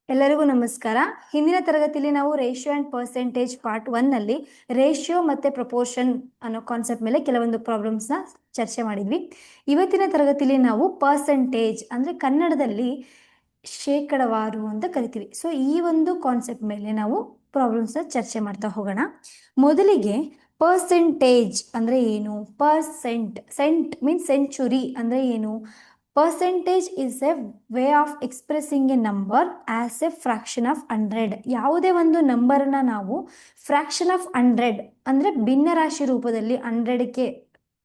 ಎಲ್ಲರಿಗೂ ನಮಸ್ಕಾರ. ಹಿಂದಿನ ತರಗತಿಯಲ್ಲಿ ನಾವು ರೇಷಿಯೋ ಅಂಡ್ ಪರ್ಸೆಂಟೇಜ್ ಪಾರ್ಟ್ 1 ನಲ್ಲಿ ರೇಷಿಯೋ ಮತ್ತೆ ಪ್ರಪೋರ್ಷನ್ ಅನ್ನೋ ಕಾನ್ಸೆಪ್ಟ್ ಮೇಲೆ ಕೆಲವೊಂದು ಪ್ರಾಬ್ಲಮ್ಸ್ ನ ಚರ್ಚೆ ಮಾಡಿದ್ವಿ. ಇವತ್ತಿನ ತರಗತಿಯಲ್ಲಿ ನಾವು ಪರ್ಸೆಂಟೇಜ್ ಅಂದ್ರೆ ಕನ್ನಡದಲ್ಲಿ ಶೇಕಡವಾರು ಅಂತ ಕರಿತೀವಿ. ಸೊ ಈ ಒಂದು ಕಾನ್ಸೆಪ್ಟ್ ಮೇಲೆ ನಾವು ಪ್ರಾಬ್ಲಮ್ಸ್ ನ ಚರ್ಚೆ ಮಾಡ್ತಾ ಹೋಗೋಣ. ಮೊದಲಿಗೆ ಪರ್ಸೆಂಟೇಜ್ ಅಂದ್ರೆ ಏನು? ಸೆಂಟ್ ಮೀನ್ಸ್ ಸೆಂಚುರಿ ಅಂದ್ರೆ ಏನು? Percentage is A way of expressing A number as A fraction of 100. ಯಾವುದೇ ಒಂದು ನಂಬರ್ನ ನಾವು ಫ್ರಾಕ್ಷನ್ ಆಫ್ 100 ಅಂದರೆ ಭಿನ್ನರಾಶಿ ರೂಪದಲ್ಲಿ 100ಕ್ಕೆ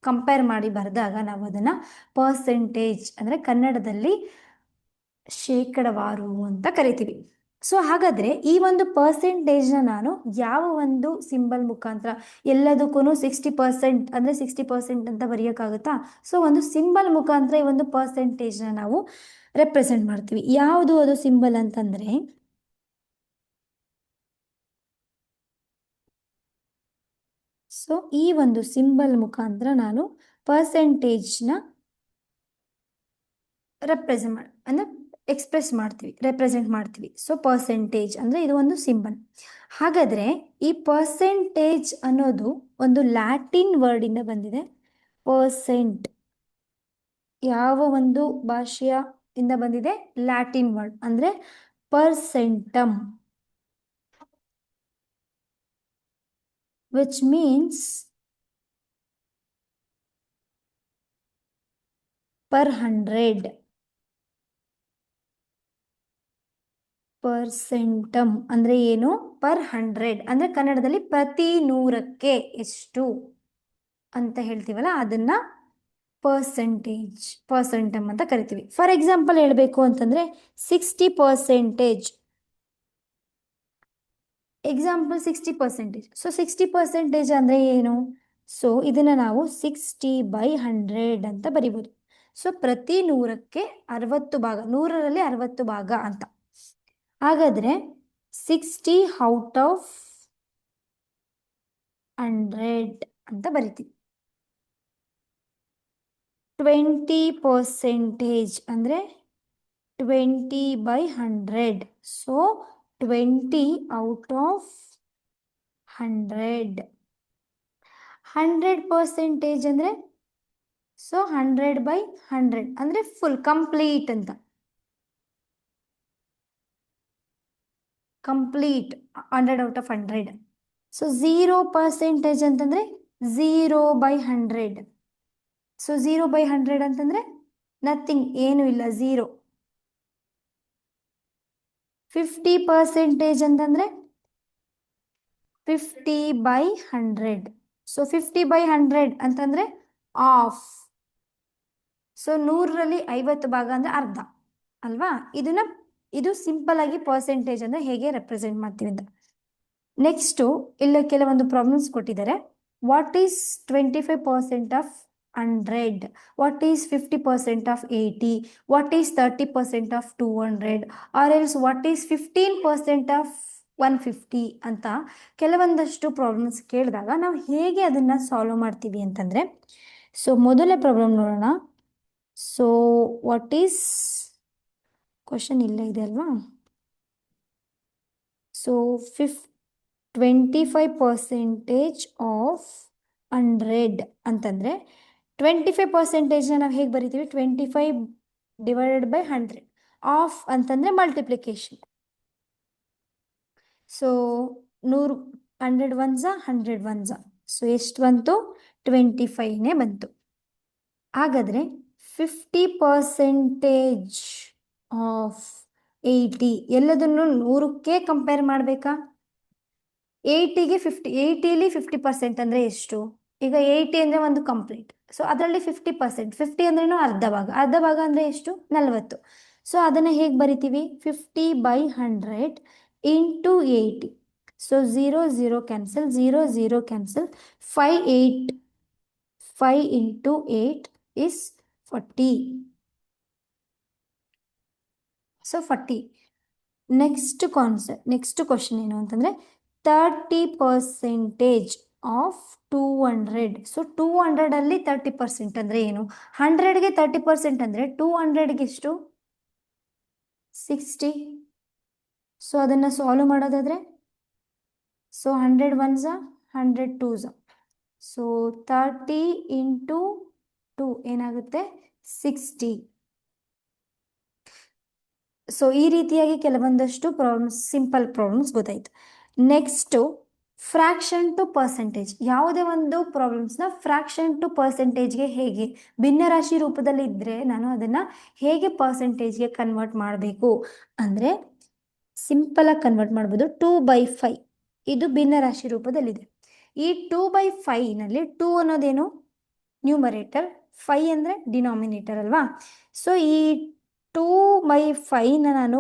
ಕಂಪೇರ್ ಮಾಡಿ ಬರೆದಾಗ ನಾವು ಅದನ್ನು ಪರ್ಸೆಂಟೇಜ್ ಅಂದರೆ ಕನ್ನಡದಲ್ಲಿ ಶೇಕಡವಾರು ಅಂತ ಕರಿತೀವಿ. ಸೊ ಹಾಗಾದರೆ ಈ ಒಂದು ಪರ್ಸೆಂಟೇಜ್ನ ನಾನು ಯಾವ ಒಂದು ಸಿಂಬಲ್ ಮುಖಾಂತರ ಎಲ್ಲದಕ್ಕೂ 60% ಅಂದರೆ 60% ಅಂತ ಬರೆಯೋಕ್ಕಾಗುತ್ತಾ? ಸೊ ಒಂದು ಸಿಂಬಲ್ ಮುಖಾಂತರ ಈ ಒಂದು ಪರ್ಸೆಂಟೇಜ್ನ ನಾವು ರೆಪ್ರೆಸೆಂಟ್ ಮಾಡ್ತೀವಿ. ಯಾವುದು ಅದು ಸಿಂಬಲ್ ಅಂತಂದರೆ ಸೊ ಈ ಒಂದು ಸಿಂಬಲ್ ಮುಖಾಂತರ ನಾನು ಪರ್ಸೆಂಟೇಜ್ನ ಅಂದರೆ ರೆಪ್ರೆಸೆಂಟ್ ಮಾಡ್ತೀವಿ. ಸೊ ಪರ್ಸೆಂಟೇಜ್ ಅಂದರೆ ಇದು ಒಂದು ಸಿಂಬಲ್. ಹಾಗಾದರೆ ಈ ಪರ್ಸೆಂಟೇಜ್ ಅನ್ನೋದು ಒಂದು ಲ್ಯಾಟಿನ್ ವರ್ಡಿಂದ ಬಂದಿದೆ. ಪರ್ಸೆಂಟ್ ಯಾವ ಒಂದು ಭಾಷೆಯ ಇಂದ ಬಂದಿದೆ? ಲ್ಯಾಟಿನ್ ವರ್ಡ್ ಅಂದರೆ ಪರ್ಸೆಂಟಮ್, ವಿಚ್ ಮೀನ್ಸ್ ಪರ್ 100. ಪರ್ಸೆಂಟಮ್ ಅಂದರೆ ಏನು? ಪರ್ 100 ಅಂದರೆ ಕನ್ನಡದಲ್ಲಿ ಪ್ರತಿ 100ಕ್ಕೆ ಎಷ್ಟು ಅಂತ ಹೇಳ್ತೀವಲ್ಲ ಅದನ್ನ ಪರ್ಸೆಂಟಮ್ ಅಂತ ಕರಿತೀವಿ. ಫಾರ್ ಎಕ್ಸಾಂಪಲ್ ಹೇಳಬೇಕು ಅಂತಂದ್ರೆ 60%. ಎಕ್ಸಾಂಪಲ್ 60%. ಸೊ 60% ಅಂದರೆ ಏನು? ಸೊ ಇದನ್ನ ನಾವು 60/100 ಅಂತ ಬರಿಬೋದು. ಸೊ ಪ್ರತಿ 100ಕ್ಕೆ 60 ಭಾಗ, 100ರಲ್ಲಿ 60 ಭಾಗ ಅಂತ. ಹಾಗಾದ್ರೆ 60 ಔಟ್ ಆಫ್ 100 ಅಂತ ಬರಿತೀವಿ. 20% ಅಂದರೆ 20/100. So 20 out of 100. 100% ಅಂದರೆ ಸೊ 100/100 ಅಂದರೆ ಫುಲ್ ಕಂಪ್ಲೀಟ್ ಅಂತ. Complete 100 out of 100. ಸೊ 0% ಅಂತಂದರೆ 0/100. ಸೊ 0/100 ಅಂತಂದರೆ ನಥಿಂಗ್, ಏನೂ ಇಲ್ಲ, 0. 50% ಅಂತಂದರೆ 50/100. ಸೊ 50/100 ಅಂತಂದರೆ ಆಫ್. ಸೊ 100ರಲ್ಲಿ 50 ಭಾಗ ಅಂದರೆ ಅರ್ಧ ಅಲ್ವಾ? ಇದು ಸಿಂಪಲ್ ಆಗಿ ಪರ್ಸೆಂಟೇಜ್ ಅಂದರೆ ಹೇಗೆ ರೆಪ್ರೆಸೆಂಟ್ ಮಾಡ್ತೀವಿ ಅಂತ. ನೆಕ್ಸ್ಟು ಇಲ್ಲ ಕೆಲವೊಂದು ಪ್ರಾಬ್ಲಮ್ಸ್ ಕೊಟ್ಟಿದ್ದಾರೆ. What is 25% of 100? What is 50% of 80? What is 30% of 200? Or else what is 15% of 150 ಅಂತ ಕೆಲವೊಂದಷ್ಟು ಪ್ರಾಬ್ಲಮ್ಸ್ ಕೇಳಿದಾಗ ನಾವು ಹೇಗೆ ಅದನ್ನು ಸಾಲ್ವ್ ಮಾಡ್ತೀವಿ ಅಂತಂದರೆ, ಸೊ ಮೊದಲನೇ ಪ್ರಾಬ್ಲಮ್ ನೋಡೋಣ. ಸೊ ವಾಟ್ ಈಸ್ ಕ್ವಶನ್ ಇಲ್ಲೇ ಇದೆ ಅಲ್ವಾ? ಸೊ 25% ಆಫ್ 100 ಅಂತಂದರೆ 25%ನ ನಾವು ಹೇಗೆ ಬರಿತೀವಿ? 25/100. ಆಫ್ ಅಂತಂದರೆ multiplication. So 100 ones 100 ones. So ಎಷ್ಟು ಬಂತು? 25ನೇ ಬಂತು. ಹಾಗಾದರೆ 50% ಆಫ್ 80 ಎಲ್ಲದನ್ನು 100ಕ್ಕೆ ಕಂಪೇರ್ ಮಾಡಬೇಕಾ? 80ಗೆ 80ಲಿ 50% ಅಂದರೆ ಎಷ್ಟು? ಈಗ 80 ಅಂದರೆ ಒಂದು ಕಂಪ್ಲೀಟ್. ಸೊ ಅದರಲ್ಲಿ 50%, 50 ಅಂದ್ರೇನು ಅರ್ಧ ಭಾಗ, ಅರ್ಧ ಭಾಗ ಅಂದರೆ ಎಷ್ಟು? 40. ಸೊ ಅದನ್ನು ಹೇಗೆ ಬರಿತೀವಿ? 50/100 into 80. So 0 0 cancel, 0 0 cancel. 5 into 8 is 40. So 40. Next question ಏನು ಅಂತಂದರೆ 30% ಆಫ್ 200. ಸೊ 200ಅಲ್ಲಿ 30% ಅಂದರೆ ಏನು? 100ಗೆ 30% ಅಂದರೆ 200ಗೆ ಎಷ್ಟು? 60. ಸೊ ಅದನ್ನು ಸಾಲ್ವ್ ಮಾಡೋದಾದರೆ so 100 1s 100 2s. So 30 into 2 ಏನಾಗುತ್ತೆ 60. ಸೊ ಈ ರೀತಿಯಾಗಿ ಕೆಲವೊಂದಷ್ಟು ಪ್ರಾಬ್ಲಮ್ಸ್, ಸಿಂಪಲ್ ಪ್ರಾಬ್ಲಮ್ಸ್ ಗೊತ್ತಾಯ್ತು. Next fraction to percentage. ಯಾವುದೇ ಒಂದು ಪ್ರಾಬ್ಲಮ್ಸ್ನ ಫ್ರ್ಯಾಕ್ಷನ್ ಟು ಪರ್ಸೆಂಟೇಜ್ಗೆ ಹೇಗೆ, ಭಿನ್ನರಾಶಿ ರೂಪದಲ್ಲಿ ಇದ್ದರೆ ನಾನು ಅದನ್ನು ಹೇಗೆ ಪರ್ಸೆಂಟೇಜ್ಗೆ ಕನ್ವರ್ಟ್ ಮಾಡಬೇಕು ಅಂದರೆ ಸಿಂಪಲಾಗಿ ಕನ್ವರ್ಟ್ ಮಾಡ್ಬೋದು. 2/5 ಇದು ಭಿನ್ನರಾಶಿ ರೂಪದಲ್ಲಿದೆ. ಈ 2/5ನಲ್ಲಿ 2 ಅನ್ನೋದೇನು ನ್ಯೂಮರೇಟರ್, 5 ಅಂದರೆ ಡಿನಾಮಿನೇಟರ್ ಅಲ್ವಾ. ಸೊ ಈ 2/5ನ ನಾನು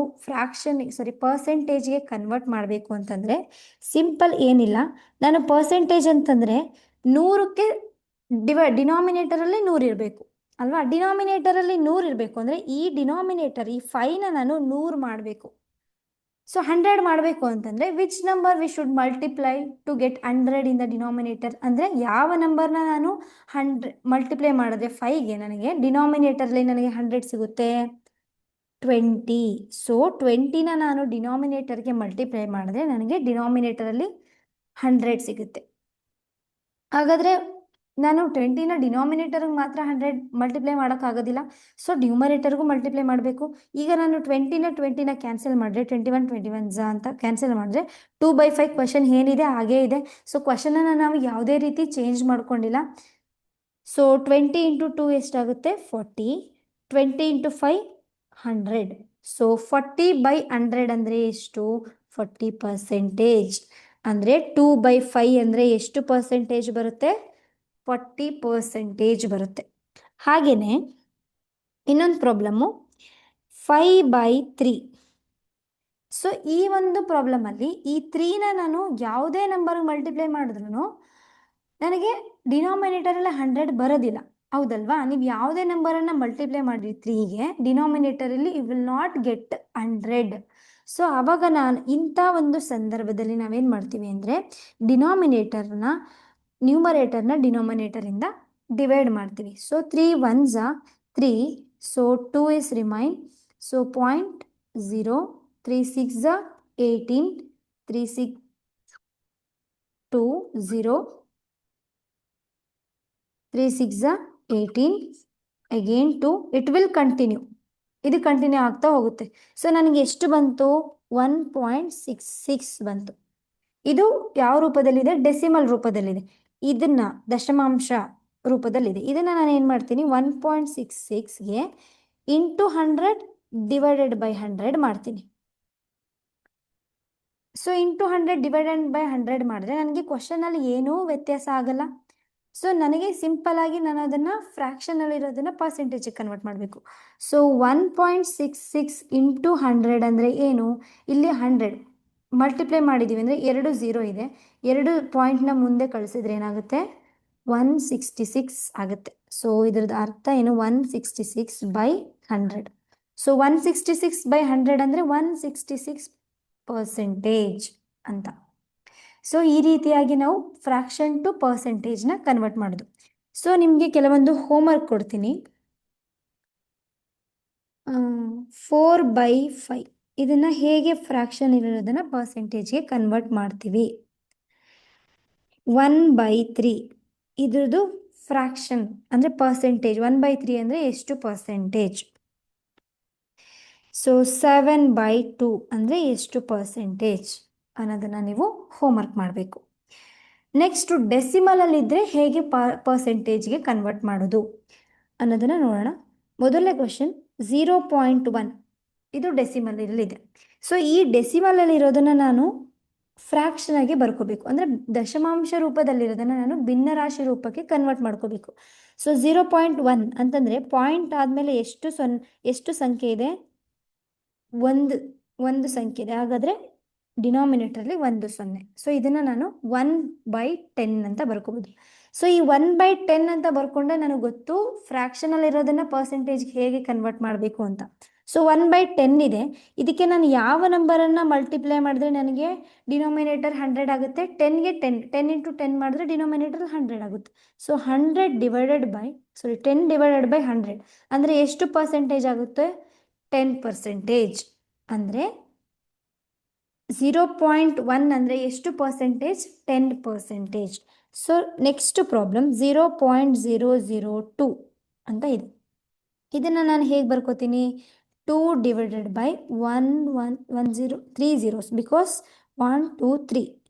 ಪರ್ಸೆಂಟೇಜ್ಗೆ ಕನ್ವರ್ಟ್ ಮಾಡಬೇಕು ಅಂತಂದರೆ ಸಿಂಪಲ್ ಏನಿಲ್ಲ, ನಾನು ಪರ್ಸೆಂಟೇಜ್ ಅಂತಂದರೆ 100ಕ್ಕೆ ಡಿನಾಮಿನೇಟರಲ್ಲಿ 100 ಇರಬೇಕು ಅಲ್ವಾ. ಡಿನಾಮಿನೇಟರಲ್ಲಿ 100 ಇರಬೇಕು ಅಂದರೆ ಈ ಡಿನಾಮಿನೇಟರ್ ಈ 5ನ ನಾನು 100 ಮಾಡಬೇಕು. ಸೊ 100 ಮಾಡಬೇಕು ಅಂತಂದರೆ which number we should multiply to get 100 in the denominator, ಅಂದರೆ ಯಾವ ನಂಬರ್ನ ನಾನು 100 ಮಲ್ಟಿಪ್ಲೈ ಮಾಡಿದ್ರೆ 5ಗೆ ನನಗೆ ಡಿನಾಮಿನೇಟರ್ಲಿ ನನಗೆ 100 ಸಿಗುತ್ತೆ 20. ಸೊ 20ನ ನಾನು ಡಿನಾಮಿನೇಟರ್ಗೆ ಮಲ್ಟಿಪ್ಲೈ ಮಾಡಿದ್ರೆ ನನಗೆ ಡಿನಾಮಿನೇಟರಲ್ಲಿ 100 ಸಿಗುತ್ತೆ. ಹಾಗಾದರೆ ನಾನು 20ನ ಡಿನಾಮಿನೇಟರ್ಗೆ ಮಾತ್ರ 100 ಮಲ್ಟಿಪ್ಲೈ ಮಾಡೋಕ್ಕಾಗೋದಿಲ್ಲ, ಸೊ ನ್ಯೂಮರೇಟರ್ಗೂ ಮಲ್ಟಿಪ್ಲೈ ಮಾಡಬೇಕು. ಈಗ ನಾನು 20ನ ಕ್ಯಾನ್ಸಲ್ ಮಾಡಿದ್ರೆ 21 21s ಅಂತ ಕ್ಯಾನ್ಸಲ್ ಮಾಡಿದ್ರೆ 2/5 ಕ್ವಶನ್ ಏನಿದೆ ಹಾಗೇ ಇದೆ. ಸೊ ಕ್ವಶನನ್ನು ನಾವು ಯಾವುದೇ ರೀತಿ ಚೇಂಜ್ ಮಾಡ್ಕೊಂಡಿಲ್ಲ. ಸೊ 20 ಇಂಟು 2 ಎಷ್ಟಾಗುತ್ತೆ 40, 20 ಇಂಟು 5 100. ಸೊ 40/100 ಅಂದರೆ ಎಷ್ಟು 40%. ಅಂದರೆ 2/5 ಅಂದರೆ ಎಷ್ಟು ಪರ್ಸೆಂಟೇಜ್ ಬರುತ್ತೆ 40% ಬರುತ್ತೆ. ಹಾಗೆಯೇ ಇನ್ನೊಂದು ಪ್ರಾಬ್ಲಮ್ಮು 5/3. ಸೊ ಈ ಒಂದು ಪ್ರಾಬ್ಲಮಲ್ಲಿ ಈ 3ನ ನಾನು ಯಾವುದೇ ನಂಬರ್ಗೆ ಮಲ್ಟಿಪ್ಲೈ ಮಾಡಿದ್ರೂ ನನಗೆ ಡಿನಾಮಿನೇಟರಲ್ಲಿ 100 ಬರೋದಿಲ್ಲ, ಹೌದಲ್ವಾ. ನೀವು ಯಾವುದೇ ನಂಬರನ್ನು ಮಲ್ಟಿಪ್ಲೈ ಮಾಡಿರಿ 3ಗೆ ಡಿನಾಮಿನೇಟರಲ್ಲಿ you will not get 100. So ಆವಾಗ ನಾನು ಇಂಥ ಒಂದು ಸಂದರ್ಭದಲ್ಲಿ ನಾವೇನು ಮಾಡ್ತೀವಿ ಅಂದರೆ ನ್ಯೂಮರೇಟರ್ನ ಡಿನಾಮಿನೇಟರಿಂದ ಡಿವೈಡ್ ಮಾಡ್ತೀವಿ. So 3 1s 3, so 2 is remain, so 0.0, 3 6s 18, 3 6 2 0, 3 6s 18, again 2, it will continue, ಇದು ಕಂಟಿನ್ಯೂ ಆಗ್ತಾ ಹೋಗುತ್ತೆ. ಸೊ ನನಗೆ ಎಷ್ಟು ಬಂತು 1.66 ಬಂತು. ಇದು ಯಾವ ರೂಪದಲ್ಲಿದೆ ಡೆಸಿಮಲ್ ರೂಪದಲ್ಲಿದೆ, ಇದನ್ನು ದಶಮಾಂಶ ರೂಪದಲ್ಲಿದೆ. ಇದನ್ನು ನಾನು ಏನು ಮಾಡ್ತೀನಿ 1.66ಗೆ ಇಂಟು 100 ಡಿವೈಡೆಡ್ ಬೈ 100 ಮಾಡ್ತೀನಿ. ಸೊ ಇಂಟು 100 ಡಿವೈಡೆಡ್ ಬೈ 100 ಮಾಡಿದ್ರೆ ನನಗೆ ಕ್ವಶನಲ್ಲಿ ಏನೂ ವ್ಯತ್ಯಾಸ ಆಗಲ್ಲ. ಸೊ ನನಗೆ ಸಿಂಪಲ್ ಆಗಿ ನಾನು ಅದನ್ನು ಫ್ರ್ಯಾಕ್ಷನಲ್ಲಿರೋದನ್ನು ಪರ್ಸೆಂಟೇಜಿಗೆ ಕನ್ವರ್ಟ್ ಮಾಡಬೇಕು. ಸೊ 1.66 ಇಂಟು 100 ಅಂದರೆ ಏನು, ಇಲ್ಲಿ 100 ಮಲ್ಟಿಪ್ಲೈ ಮಾಡಿದ್ದೀವಿ ಅಂದರೆ 2 0 ಇದೆ, 2 ಪಾಯಿಂಟ್ನ ಮುಂದೆ ಕಳಿಸಿದ್ರೆ ಏನಾಗುತ್ತೆ 166 ಆಗುತ್ತೆ. ಸೊ ಇದ್ರದ್ದು ಅರ್ಥ ಏನು 166/100. ಸೊ 166/100 ಅಂದರೆ 166% ಅಂತ. ಸೊ ಈ ರೀತಿಯಾಗಿ ನಾವು ಫ್ರ್ಯಾಕ್ಷನ್ ಟು ಪರ್ಸೆಂಟೇಜ್ನ ಕನ್ವರ್ಟ್ ಮಾಡೋದು. ಸೊ ನಿಮಗೆ ಕೆಲವೊಂದು ಹೋಮ್ವರ್ಕ್ ಕೊಡ್ತೀನಿ. 4/5 ಇದನ್ನು ಹೇಗೆ ಫ್ರ್ಯಾಕ್ಷನ್ ಇರೋದನ್ನು ಪರ್ಸೆಂಟೇಜ್ಗೆ ಕನ್ವರ್ಟ್ ಮಾಡ್ತೀವಿ. 1/3 ಇದ್ರದ್ದು ಫ್ರ್ಯಾಕ್ಷನ್ ಅಂದರೆ ಪರ್ಸೆಂಟೇಜ್, 1/3 ಅಂದರೆ ಎಷ್ಟು ಪರ್ಸೆಂಟೇಜ್. ಸೊ 7/2 ಅಂದರೆ ಎಷ್ಟು ಪರ್ಸೆಂಟೇಜ್ ಅನ್ನೋದನ್ನು ನೀವು ಹೋಮ್ವರ್ಕ್ ಮಾಡಬೇಕು. ನೆಕ್ಸ್ಟು ಡೆಸಿಮಲಲ್ಲಿದ್ದರೆ ಹೇಗೆ ಪರ್ಸೆಂಟೇಜ್ಗೆ ಕನ್ವರ್ಟ್ ಮಾಡೋದು ಅನ್ನೋದನ್ನು ನೋಡೋಣ. ಮೊದಲನೇ ಕ್ವಶನ್ 0.1 ಇದು ಡೆಸಿಮಲಲ್ಲಿದೆ. ಸೊ ಈ ಡೆಸಿಮಲಲ್ಲಿರೋದನ್ನು ನಾನು ಫ್ರ್ಯಾಕ್ಷನಾಗಿ ಬರ್ಕೋಬೇಕು, ಅಂದರೆ ದಶಮಾಂಶ ರೂಪದಲ್ಲಿರೋದನ್ನು ನಾನು ಭಿನ್ನರಾಶಿ ರೂಪಕ್ಕೆ ಕನ್ವರ್ಟ್ ಮಾಡ್ಕೋಬೇಕು. ಸೊ 0.1 ಅಂತಂದರೆ ಪಾಯಿಂಟ್ ಆದಮೇಲೆ ಎಷ್ಟು ಸಂಖ್ಯೆ ಇದೆ, ಒಂದು ಸಂಖ್ಯೆ ಇದೆ, ಹಾಗಾದರೆ ಡಿನಾಮಿನೇಟರಲ್ಲಿ 1 0. ಸೊ ಇದನ್ನು ನಾನು 1/10 ಅಂತ ಬರ್ಕೋಬೋದು. ಸೊ ಈ 1/10 ಅಂತ ಬರ್ಕೊಂಡ್ರೆ ನನಗೆ ಗೊತ್ತು ಫ್ರ್ಯಾಕ್ಷನಲ್ಲಿರೋದನ್ನು ಪರ್ಸೆಂಟೇಜ್ಗೆ ಹೇಗೆ ಕನ್ವರ್ಟ್ ಮಾಡಬೇಕು ಅಂತ. ಸೊ 1/10 ಇದೆ, ಇದಕ್ಕೆ ನಾನು ಯಾವ ನಂಬರನ್ನು ಮಲ್ಟಿಪ್ಲೈ ಮಾಡಿದ್ರೆ ನನಗೆ ಡಿನಾಮಿನೇಟರ್ 100 ಆಗುತ್ತೆ, 10ಗೆ 10 ಇಂಟು 10 ಮಾಡಿದ್ರೆ ಡಿನಾಮಿನೇಟರ್ 100 ಆಗುತ್ತೆ. ಸೊ 10 ಡಿವೈಡೆಡ್ ಬೈ 100 ಅಂದರೆ ಎಷ್ಟು ಪರ್ಸೆಂಟೇಜ್ ಆಗುತ್ತೆ 10%. ಅಂದರೆ 0.1 ಅಂದರೆ ಎಷ್ಟು ಪರ್ಸೆಂಟೇಜ್? 10%. ಸೊ ನೆಕ್ಸ್ಟ್ ಪ್ರಾಬ್ಲಮ್ 0.002 ಅಂತ ಇದೆ. ಇದನ್ನು ನಾನು ಹೇಗೆ ಬರ್ಕೋತೀನಿ? 2 ಡಿವೈಡೆಡ್ ಬೈ 3 zeros ಬಿಕಾಸ್ 1 2 3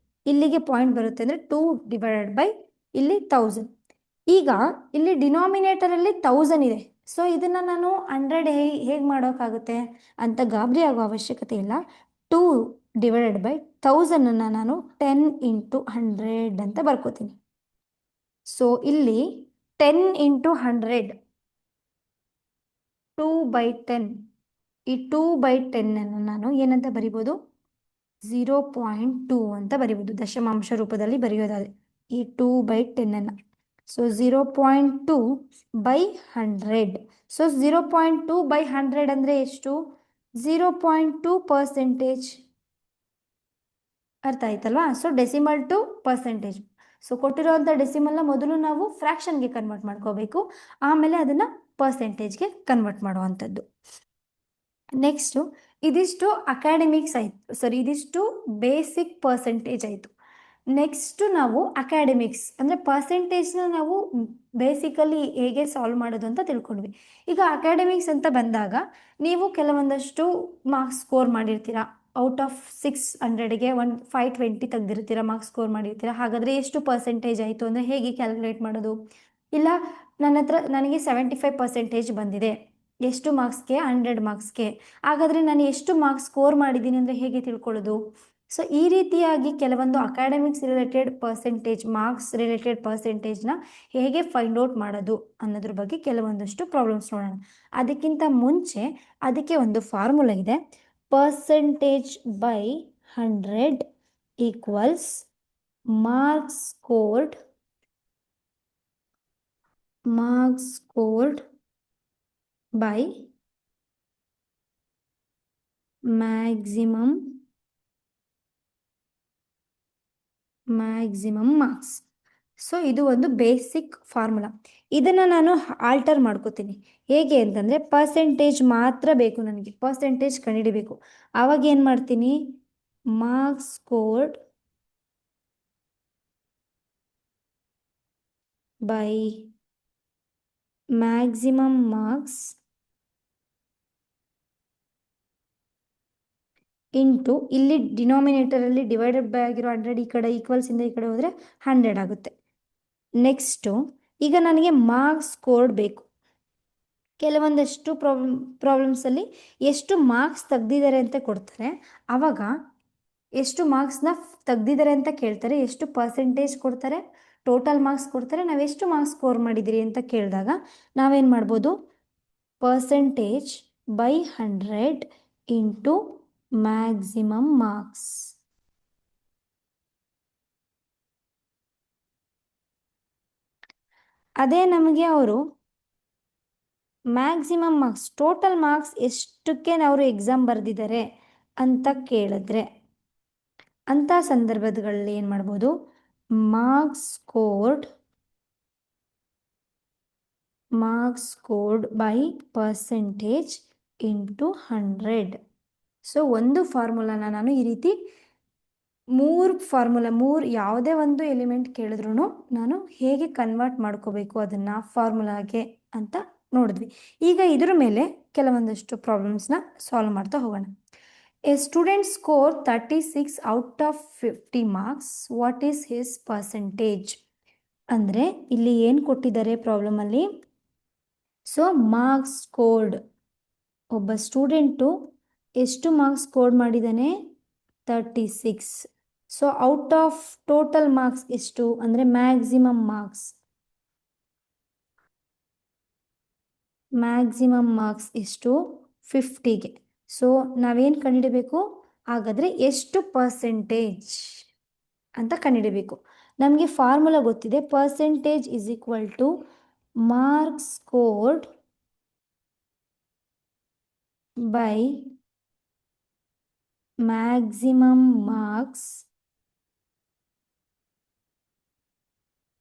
ಇಲ್ಲಿಗೆ ಪಾಯಿಂಟ್ ಬರುತ್ತೆ ಅಂದರೆ 2 ಡಿವೈಡೆಡ್ ಬೈ ಇಲ್ಲಿ 1000. ಈಗ ಇಲ್ಲಿ ಡಿನಾಮಿನೇಟರಲ್ಲಿ 1000 ಇದೆ. ಸೊ ಇದನ್ನು ನಾನು 100 ಹೇಗೆ ಮಾಡೋಕ್ಕಾಗುತ್ತೆ ಅಂತ ಗಾಬರಿ ಆಗೋ ಅವಶ್ಯಕತೆ ಇಲ್ಲ. 2 ಡಿವೈಡೆಡ್ ಬೈ 1000 ನಾನು 10 ಇಂಟು 100 ಅಂತ ಬರ್ಕೋತೀನಿ. ಸೊ ಇಲ್ಲಿ 10 ಇಂಟು 100 2/10. ಈ 2/10 ನಾನು ಏನಂತ ಬರಿಬೋದು? 0.2 ಅಂತ ಬರಿಬೋದು, ದಶಮಾಂಶ ರೂಪದಲ್ಲಿ ಬರೆಯೋದಾದ್ರೆ ಈ 2/10. So 0.2 by 100. ಸೊ 0.2 ಬೈ 100 ಅಂದರೆ ಎಷ್ಟು? 0.2%. ಅರ್ಥ ಆಯ್ತಲ್ವಾ? So decimal to percentage. So ಕೊಟ್ಟಿರೋವಂಥ ಡೆಸಿಮಲ್ನ ಮೊದಲು ನಾವು ಫ್ರ್ಯಾಕ್ಷನ್ಗೆ ಕನ್ವರ್ಟ್ ಮಾಡ್ಕೋಬೇಕು, ಆಮೇಲೆ ಅದನ್ನು ಪರ್ಸೆಂಟೇಜ್ಗೆ ಕನ್ವರ್ಟ್ ಮಾಡುವಂಥದ್ದು. ನೆಕ್ಸ್ಟು ಇದಿಷ್ಟು ಅಕಾಡೆಮಿಕ್ಸ್ ಆಯಿತು, ಇದಿಷ್ಟು ಬೇಸಿಕ್ ಪರ್ಸೆಂಟೇಜ್ ಆಯಿತು. ನೆಕ್ಸ್ಟು ನಾವು ಅಕಾಡೆಮಿಕ್ಸ್ ಅಂದರೆ ಪರ್ಸೆಂಟೇಜ್ನ ನಾವು ಬೇಸಿಕಲಿ ಹೇಗೆ ಸಾಲ್ವ್ ಮಾಡೋದು ಅಂತ ತಿಳ್ಕೊಂಡ್ವಿ. ಈಗ ಅಕಾಡೆಮಿಕ್ಸ್ ಅಂತ ಬಂದಾಗ ನೀವು ಕೆಲವೊಂದಷ್ಟು ಮಾರ್ಕ್ಸ್ ಸ್ಕೋರ್ ಮಾಡಿರ್ತೀರಾ. ಔಟ್ ಆಫ್ 600ಗೆ 520 ತೆಗೆದಿರ್ತೀರ, ಮಾರ್ಕ್ಸ್ ಸ್ಕೋರ್ ಮಾಡಿರ್ತೀರ. ಹಾಗಾದರೆ ಎಷ್ಟು ಪರ್ಸೆಂಟೇಜ್ ಆಯಿತು ಅಂದರೆ ಹೇಗೆ ಕ್ಯಾಲ್ಕುಲೇಟ್ ಮಾಡೋದು? ಇಲ್ಲ ನನಗೆ 75% ಬಂದಿದೆ, ಎಷ್ಟು ಮಾರ್ಕ್ಸ್ಗೆ? 100 ಮಾರ್ಕ್ಸ್ಗೆ. ಹಾಗಾದರೆ ನಾನು ಎಷ್ಟು ಮಾರ್ಕ್ಸ್ ಸ್ಕೋರ್ ಮಾಡಿದ್ದೀನಿ ಅಂದರೆ ಹೇಗೆ ತಿಳ್ಕೊಳ್ಳೋದು? ಸೊ ಈ ರೀತಿಯಾಗಿ ಕೆಲವೊಂದು academics related percentage, marks related ಪರ್ಸೆಂಟೇಜ್ನ ಹೇಗೆ ಫೈಂಡ್ ಔಟ್ ಮಾಡೋದು ಅನ್ನೋದ್ರ ಬಗ್ಗೆ ಕೆಲವೊಂದಷ್ಟು ಪ್ರಾಬ್ಲಮ್ಸ್ ನೋಡೋಣ. ಅದಕ್ಕಿಂತ ಮುಂಚೆ ಅದಕ್ಕೆ ಒಂದು ಫಾರ್ಮುಲಾ ಇದೆ. Percentage by 100 equals marks scored by maximum marks. So ಇದು ಒಂದು ಬೇಸಿಕ್ ಫಾರ್ಮುಲಾ. ಇದನ್ನು ನಾನು ಆಲ್ಟರ್ ಮಾಡ್ಕೋತೀನಿ. ಹೇಗೆ ಅಂತಂದರೆ ಪರ್ಸೆಂಟೇಜ್ ಮಾತ್ರ ಬೇಕು ನನಗೆ, ಪರ್ಸೆಂಟೇಜ್ ಕಂಡುಹಿಡಿಬೇಕು. ಆವಾಗ ಏನು ಮಾಡ್ತೀನಿ? Marks scored by maximum marks into ಇಲ್ಲಿ ಡಿನಾಮಿನೇಟರಲ್ಲಿ ಡಿವೈಡೆಡ್ ಬೈ ಆಗಿರೋ 100 ಈ ಕಡೆ ಈಕ್ವಲ್ಸಿಂದ ಈ ಕಡೆ ಹೋದರೆ 100 ಆಗುತ್ತೆ. ನೆಕ್ಸ್ಟು ಈಗ ನನಗೆ ಮಾರ್ಕ್ಸ್ ಸ್ಕೋರ್ಡ್ ಬೇಕು. ಕೆಲವೊಂದಷ್ಟು ಪ್ರಾಬ್ಲಮ್ಸಲ್ಲಿ ಎಷ್ಟು ಮಾರ್ಕ್ಸ್ ತೆಗ್ದಿದ್ದಾರೆ ಅಂತ ಕೊಡ್ತಾರೆ, ಆವಾಗ ಎಷ್ಟು ಮಾರ್ಕ್ಸ್ನ ತೆಗ್ದಿದ್ದಾರೆ ಅಂತ ಕೇಳ್ತಾರೆ, ಎಷ್ಟು ಪರ್ಸೆಂಟೇಜ್ ಕೊಡ್ತಾರೆ, ಟೋಟಲ್ ಮಾರ್ಕ್ಸ್ ಕೊಡ್ತಾರೆ, ನಾವು ಎಷ್ಟು ಮಾರ್ಕ್ಸ್ ಸ್ಕೋರ್ ಮಾಡಿದ್ದೀರಿ ಅಂತ ಕೇಳಿದಾಗ ನಾವೇನು ಮಾಡ್ಬೋದು? Percentage by 100 into maximum marks. ಅದೇ ನಮಗೆ ಅವರು ಮ್ಯಾಕ್ಸಿಮಮ್ ಮಾರ್ಕ್ಸ್, ಟೋಟಲ್ ಮಾರ್ಕ್ಸ್ ಎಷ್ಟಕ್ಕೆ ಅವರು ಎಕ್ಸಾಮ್ ಬರೆದಿದ್ದಾರೆ ಅಂತ ಕೇಳಿದ್ರೆ ಅಂಥ ಸಂದರ್ಭಗಳಲ್ಲಿ ಏನು ಮಾಡ್ಬೋದು? Marks scored by percentage into 100. So ಒಂದು ಫಾರ್ಮುಲಾನ ನಾನು ಈ ರೀತಿ ಮೂರು ಯಾವುದೇ ಒಂದು ಎಲಿಮೆಂಟ್ ಕೇಳಿದ್ರು ನಾನು ಹೇಗೆ ಕನ್ವರ್ಟ್ ಮಾಡ್ಕೋಬೇಕು ಅದನ್ನು ಫಾರ್ಮುಲಾಗೆ ಅಂತ ನೋಡಿದ್ವಿ. ಈಗ ಇದ್ರ ಮೇಲೆ ಕೆಲವೊಂದಷ್ಟು ಪ್ರಾಬ್ಲಮ್ಸ್ನ ಸಾಲ್ವ್ ಮಾಡ್ತಾ ಹೋಗೋಣ. A student score 36 out of 50 marks. What is his percentage? ಅಂದರೆ ಇಲ್ಲಿ ಏನು ಕೊಟ್ಟಿದ್ದಾರೆ ಪ್ರಾಬ್ಲಮಲ್ಲಿ? ಸೊ ಮಾರ್ಕ್ಸ್ ಸ್ಕೋರ್ಡ್, ಒಬ್ಬ ಸ್ಟೂಡೆಂಟು ಎಷ್ಟು ಮಾರ್ಕ್ಸ್ ಸ್ಕೋರ್ ಮಾಡಿದ್ದಾನೆ? 36. So out of total marks ಎಷ್ಟು ಅಂದರೆ ಮ್ಯಾಕ್ಸಿಮಮ್ ಮಾರ್ಕ್ಸ್ ಎಷ್ಟು? 50ಗೆ. ಸೊ ನಾವೇನು ಕಂಡುಹಿಡಬೇಕು? ಹಾಗಾದರೆ ಎಷ್ಟು ಪರ್ಸೆಂಟೇಜ್ ಅಂತ ಕಂಡುಹಿಡಬೇಕು. ನಮಗೆ ಫಾರ್ಮುಲಾ ಗೊತ್ತಿದೆ. Percentage is equal two marks scored by maximum marks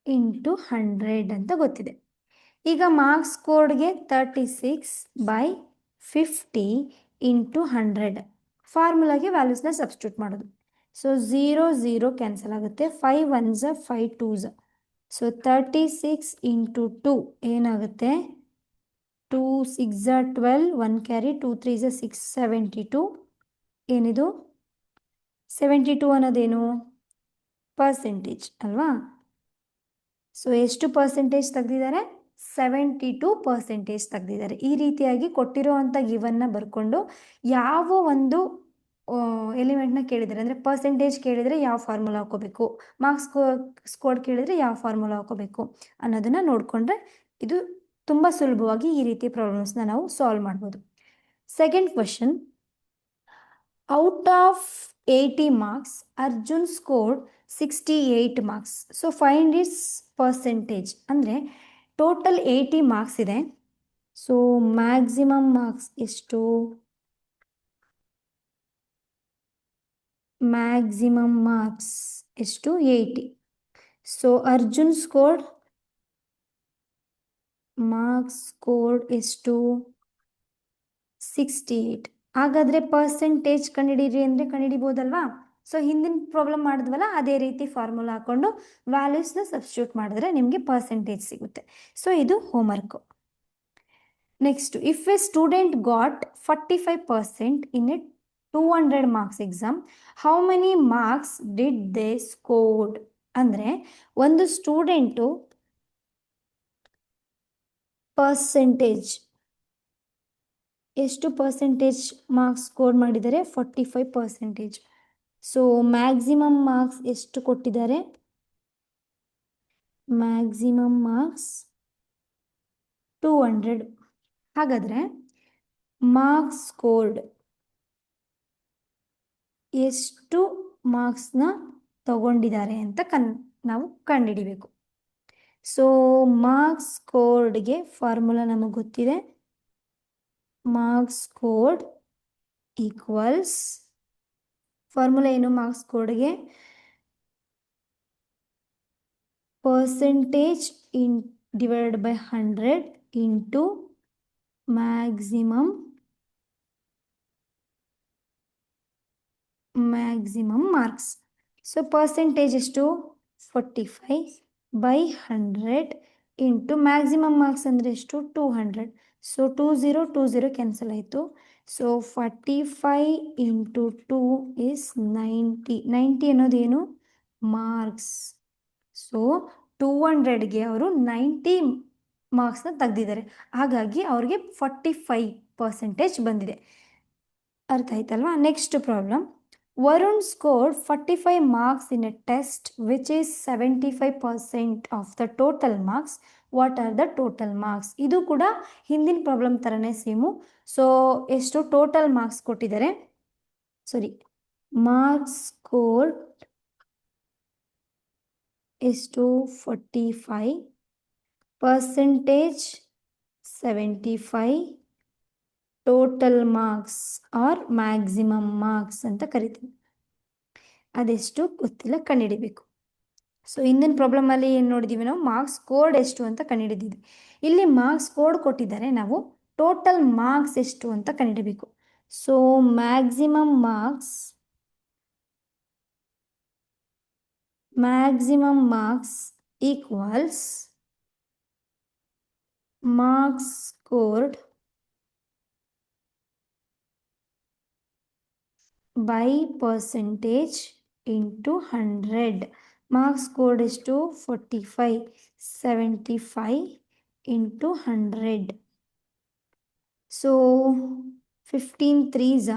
into 100 ಅಂತ ಗೊತ್ತಿದೆ. ಈಗ ಮಾರ್ಕ್ಸ್ ಸ್ಕೋರ್ಡ್ಗೆ 36 ಬೈ 50 ಇಂಟು 100. ಫಾರ್ಮುಲಾಗೆ ವ್ಯಾಲ್ಯೂಸ್ನ ಸಬ್ಸ್ಟಿಟ್ಯೂಟ್ ಮಾಡೋದು. ಸೊ 0 0 ಕ್ಯಾನ್ಸಲ್ ಆಗುತ್ತೆ, 5 1s 5 2s. ಸೊ 36 ಇಂಟು 2 ಏನಾಗುತ್ತೆ, 2 6 12, 1 ಕ್ಯಾರಿ, 2 3 6 72. ಏನಿದು 72 ಅನ್ನೋದೇನು ಪರ್ಸೆಂಟೇಜ್ ಅಲ್ವಾ. ಸೊ ಎಷ್ಟು ಪರ್ಸೆಂಟೇಜ್ ತೆಗೆದಿದ್ದಾರೆ, 72% ತೆಗೆದಿದ್ದಾರೆ. ಈ ರೀತಿಯಾಗಿ ಕೊಟ್ಟಿರೋವಂಥ ಗಿವನ್ನ ಬರ್ಕೊಂಡು ಯಾವ ಒಂದು ಎಲಿಮೆಂಟ್ನ ಕೇಳಿದರೆ ಅಂದರೆ ಪರ್ಸೆಂಟೇಜ್ ಕೇಳಿದರೆ ಯಾವ ಫಾರ್ಮುಲಾ ಹಾಕೋಬೇಕು, ಮಾರ್ಕ್ಸ್ ಸ್ಕೋರ್ ಕೇಳಿದರೆ ಯಾವ ಫಾರ್ಮುಲಾ ಹಾಕೋಬೇಕು ಅನ್ನೋದನ್ನು ನೋಡಿಕೊಂಡ್ರೆ ಇದು ತುಂಬ ಸುಲಭವಾಗಿ ಈ ರೀತಿ ಪ್ರಾಬ್ಲಮ್ಸ್ನ ನಾವು ಸಾಲ್ವ್ ಮಾಡ್ಬೋದು. Second question, out of 80 marks, Arjun scored 68 marks. So find it's percentage. ಅಂದರೆ ಟೋಟಲ್ 80 ಮಾರ್ಕ್ಸ್ ಇದೆ. ಸೊ ಮ್ಯಾಕ್ಸಿಮಮ್ ಮಾರ್ಕ್ಸ್ ಎಷ್ಟು, ಮ್ಯಾಕ್ಸಿಮಮ್ ಮಾರ್ಕ್ಸ್ ಎಷ್ಟು 80. So Arjun scored marks scored ಎಷ್ಟು 68. ಹಾಗಾದರೆ ಪರ್ಸೆಂಟೇಜ್ ಕಂಡುಹಿಡೀರಿ ಅಂದರೆ ಕಂಡುಹಿಡಿಬೋದಲ್ವಾ. ಸೊ ಹಿಂದಿನ ಪ್ರಾಬ್ಲಮ್ ಮಾಡಿದ್ವಲ್ಲ ಅದೇ ರೀತಿ ಫಾರ್ಮುಲಾ ಹಾಕ್ಕೊಂಡು ವ್ಯಾಲ್ಯೂಸ್ನ ಸಬ್ಸ್ಟಿಟ್ಯೂಟ್ ಮಾಡಿದ್ರೆ ನಿಮಗೆ ಪರ್ಸೆಂಟೇಜ್ ಸಿಗುತ್ತೆ. ಸೊ ಇದು homework. Next, if A student got 45% in a 200 marks exam, how many marks did they scored. ಅಂದರೆ ಒಂದು ಸ್ಟೂಡೆಂಟು ಪರ್ಸೆಂಟೇಜ್ ಎಷ್ಟು ಪರ್ಸೆಂಟೇಜ್ ಮಾರ್ಕ್ಸ್ ಸ್ಕೋರ್ ಮಾಡಿದ್ದಾರೆ, 45%. ಸೊ ಮ್ಯಾಕ್ಸಿಮಮ್ ಮಾರ್ಕ್ಸ್ ಎಷ್ಟು ಕೊಟ್ಟಿದ್ದಾರೆ, ಮ್ಯಾಕ್ಸಿಮಮ್ ಮಾರ್ಕ್ಸ್ 200. ಹಾಗಾದರೆ ಮಾರ್ಕ್ಸ್ ಸ್ಕೋರ್ಡ್ ಎಷ್ಟು ಮಾರ್ಕ್ಸ್ನ ತಗೊಂಡಿದ್ದಾರೆ ಅಂತ ನಾವು ಕಂಡುಹಿಡಿಬೇಕು. ಸೊ ಮಾರ್ಕ್ಸ್ ಸ್ಕೋರ್ಡ್ಗೆ ಫಾರ್ಮುಲಾ ನಮಗೆ ಗೊತ್ತಿದೆ, ಮಾರ್ಕ್ಸ್ ಸ್ಕೋರ್ಡ್ ಈಕ್ವಲ್ಸ್, ಫಾರ್ಮುಲಾ ಏನು ಮಾರ್ಕ್ಸ್ ಸ್ಕೋರ್ಡ್ಗೆ, percentage divided by 100 into maximum marks. So percentage ಎಷ್ಟು 45 ಬೈ 100 ಇಂಟು ಮ್ಯಾಕ್ಸಿಮಮ್ ಮಾರ್ಕ್ಸ್ ಅಂದರೆ ಎಷ್ಟು 200. ಸೊ 20 ಕ್ಯಾನ್ಸಲ್ ಆಯಿತು. ಸೊ 45 ಇಂಟು 2 ಇಸ್ 90 ಅನ್ನೋದೇನು ಮಾರ್ಕ್ಸ್. ಸೊ 200ಗೆ ಅವರು 90 ಮಾರ್ಕ್ಸ್ನ ತೆಗೆದಿದ್ದಾರೆ. ಹಾಗಾಗಿ ಅವ್ರಿಗೆ 45% ಬಂದಿದೆ. ಅರ್ಥ ಆಯ್ತಲ್ವಾ. Next problem, Varun scored 45 marks in a test which is 75% of the total marks. What are the total marks? ಇದು ಕೂಡ ಹಿಂದಿನ ಪ್ರಾಬ್ಲಮ್ ಥರನೇ ಸೇಮು. ಸೊ ಎಷ್ಟು ಟೋಟಲ್ ಮಾರ್ಕ್ಸ್ ಕೊಟ್ಟಿದ್ದಾರೆ, ಮಾರ್ಕ್ಸ್ ಸ್ಕೋರ್ಡ್ ಎಷ್ಟು 45, percentage 75, total marks or maximum marks ಅಂತ ಕರಿತೀವಿ. ಅದೆಷ್ಟು ಗೊತ್ತಿಲ್ಲ, ಕಂಡುಹಿಡಿಬೇಕು. ಸೊ ಹಿಂದಿನ ಪ್ರಾಬ್ಲಮಲ್ಲಿ ಏನು ನೋಡಿದ್ದೀವಿ ನಾವು, ಮಾರ್ಕ್ಸ್ ಸ್ಕೋರ್ಡ್ ಎಷ್ಟು ಅಂತ ಕಂಡುಹಿಡಿದಿದ್ವಿ. ಇಲ್ಲಿ ಮಾರ್ಕ್ಸ್ ಸ್ಕೋರ್ಡ್ ಕೊಟ್ಟಿದ್ದಾರೆ, ನಾವು ಟೋಟಲ್ ಮಾರ್ಕ್ಸ್ ಎಷ್ಟು ಅಂತ ಕಂಡುಹಿಡಬೇಕು. So maximum marks equals marks scored by percentage into 100. Marks scored ಎಷ್ಟು 45, 75 into 100. So 15 3s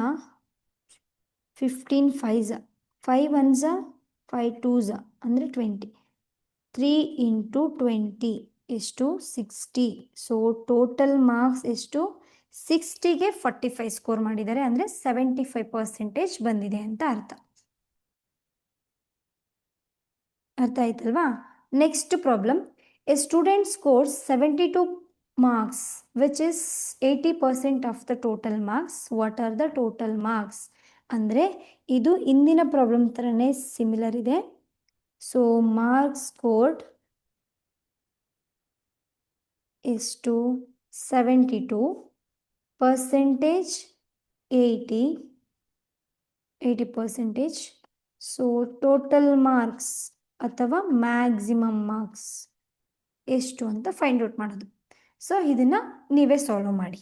15 5s, 5 1s 5 2s ಅಂದರೆ 20. 3 ಇಂಟು 20 ಎಷ್ಟು 60. ಸೊ ಟೋಟಲ್ ಮಾರ್ಕ್ಸ್ ಎಷ್ಟು 60ಗೆ 45 ಸ್ಕೋರ್ ಮಾಡಿದ್ದಾರೆ, ಅಂದರೆ 75% ಬಂದಿದೆ ಅಂತ ಅರ್ಥ. ಆಯ್ತಲ್ವಾ. Next problem, A student scores 72 marks which is 80% of the total marks. What are the total marks? ಅಂದರೆ ಇದು ಇಂದಿನ ಪ್ರಾಬ್ಲಮ್ ಥರನೇ ಸಿಮಿಲರ್ ಇದೆ. ಸೊ ಮಾರ್ಕ್ಸ್ ಸ್ಕೋರ್ಡ್ ಎಷ್ಟು 72, ಪರ್ಸೆಂಟೇಜ್ 80, 80%. ಸೊ ಟೋಟಲ್ ಮಾರ್ಕ್ಸ್ ಅಥವಾ ಮ್ಯಾಕ್ಸಿಮಮ್ ಮಾರ್ಕ್ಸ್ ಎಷ್ಟು ಅಂತ ಫೈಂಡ್ ಔಟ್ ಮಾಡೋದು. ಸೊ ಇದನ್ನು ನೀವೇ ಸಾಲ್ವ್ ಮಾಡಿ.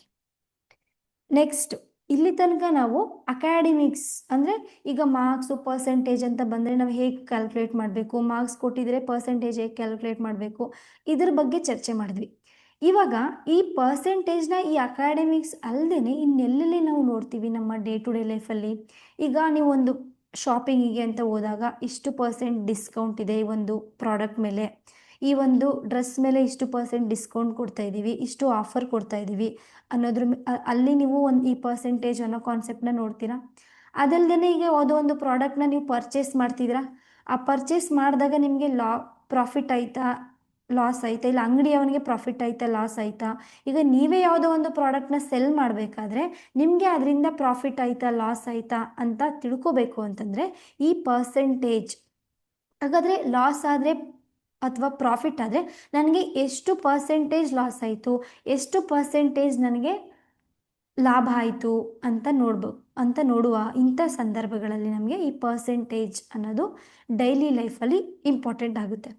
ನೆಕ್ಸ್ಟ್ ಇಲ್ಲಿ ತನಕ ನಾವು ಅಕಾಡೆಮಿಕ್ಸ್ ಅಂದರೆ ಈಗ ಮಾರ್ಕ್ಸು ಪರ್ಸೆಂಟೇಜ್ ಅಂತ ಬಂದರೆ ನಾವು ಹೇಗೆ ಕ್ಯಾಲ್ಕುಲೇಟ್ ಮಾಡಬೇಕು, ಮಾರ್ಕ್ಸ್ ಕೊಟ್ಟಿದ್ರೆ ಪರ್ಸೆಂಟೇಜ್ ಹೇಗೆ ಕ್ಯಾಲ್ಕುಲೇಟ್ ಮಾಡಬೇಕು, ಇದ್ರ ಬಗ್ಗೆ ಚರ್ಚೆ ಮಾಡಿದ್ವಿ. ಇವಾಗ ಈ ಪರ್ಸೆಂಟೇಜ್ನ ಈ ಅಕಾಡೆಮಿಕ್ಸ್ ಅಲ್ಲದೆ ಇನ್ನೆಲ್ಲೆಲ್ಲಿ ನಾವು ನೋಡ್ತೀವಿ ನಮ್ಮ ಡೇ ಟು ಡೇ ಲೈಫಲ್ಲಿ. ಈಗ ನೀವು ಒಂದು ಶಾಪಿಂಗಿಗೆ ಅಂತ ಹೋದಾಗ ಇಷ್ಟು ಪರ್ಸೆಂಟ್ ಡಿಸ್ಕೌಂಟ್ ಇದೆ ಈ ಒಂದು ಪ್ರಾಡಕ್ಟ್ ಮೇಲೆ, ಈ ಒಂದು ಡ್ರೆಸ್ ಮೇಲೆ ಇಷ್ಟು ಪರ್ಸೆಂಟ್ ಡಿಸ್ಕೌಂಟ್ ಕೊಡ್ತಾ ಇದ್ದೀವಿ, ಇಷ್ಟು ಆಫರ್ ಕೊಡ್ತಾ ಇದ್ದೀವಿ ಅನ್ನೋದ್ರ ಅಲ್ಲಿ ನೀವು ಒಂದು ಈ ಪರ್ಸೆಂಟೇಜ್ ಅನ್ನೋ ಕಾನ್ಸೆಪ್ಟನ್ನ ನೋಡ್ತೀರಾ. ಅದಲ್ಲದೆ ಈಗ ಯಾವುದೋ ಒಂದು ಪ್ರಾಡಕ್ಟ್ನ ನೀವು ಪರ್ಚೇಸ್ ಮಾಡ್ತಿದ್ದೀರಾ, ಆ ಪರ್ಚೇಸ್ ಮಾಡಿದಾಗ ನಿಮಗೆ ಪ್ರಾಫಿಟ್ ಆಯಿತಾ ಲಾಸ್ ಆಯಿತಾ, ಇಲ್ಲ ಅಂಗಡಿಯವನಿಗೆ ಪ್ರಾಫಿಟ್ ಆಯಿತಾ ಲಾಸ್ ಆಯಿತಾ. ಈಗ ನೀವೇ ಯಾವುದೋ ಒಂದು ಪ್ರಾಡಕ್ಟ್ನ ಸೆಲ್ ಮಾಡಬೇಕಾದ್ರೆ ನಿಮಗೆ ಅದರಿಂದ ಪ್ರಾಫಿಟ್ ಆಯಿತಾ ಲಾಸ್ ಆಯಿತಾ ಅಂತ ತಿಳ್ಕೋಬೇಕು ಅಂತಂದರೆ ಈ ಪರ್ಸೆಂಟೇಜ್. ಹಾಗಾದರೆ ಲಾಸ್ ಆದರೆ ಅಥವಾ ಪ್ರಾಫಿಟ್ ಆದರೆ ನನಗೆ ಎಷ್ಟು ಪರ್ಸೆಂಟೇಜ್ ಲಾಸ್ ಆಯಿತು, ಎಷ್ಟು ಪರ್ಸೆಂಟೇಜ್ ನನಗೆ ಲಾಭ ಆಯಿತು ಅಂತ ನೋಡುವ ಇಂಥ ಸಂದರ್ಭಗಳಲ್ಲಿ ನಮಗೆ ಈ ಪರ್ಸೆಂಟೇಜ್ ಅನ್ನೋದು ಡೈಲಿ ಲೈಫಲ್ಲಿ ಇಂಪಾರ್ಟೆಂಟ್ ಆಗುತ್ತೆ.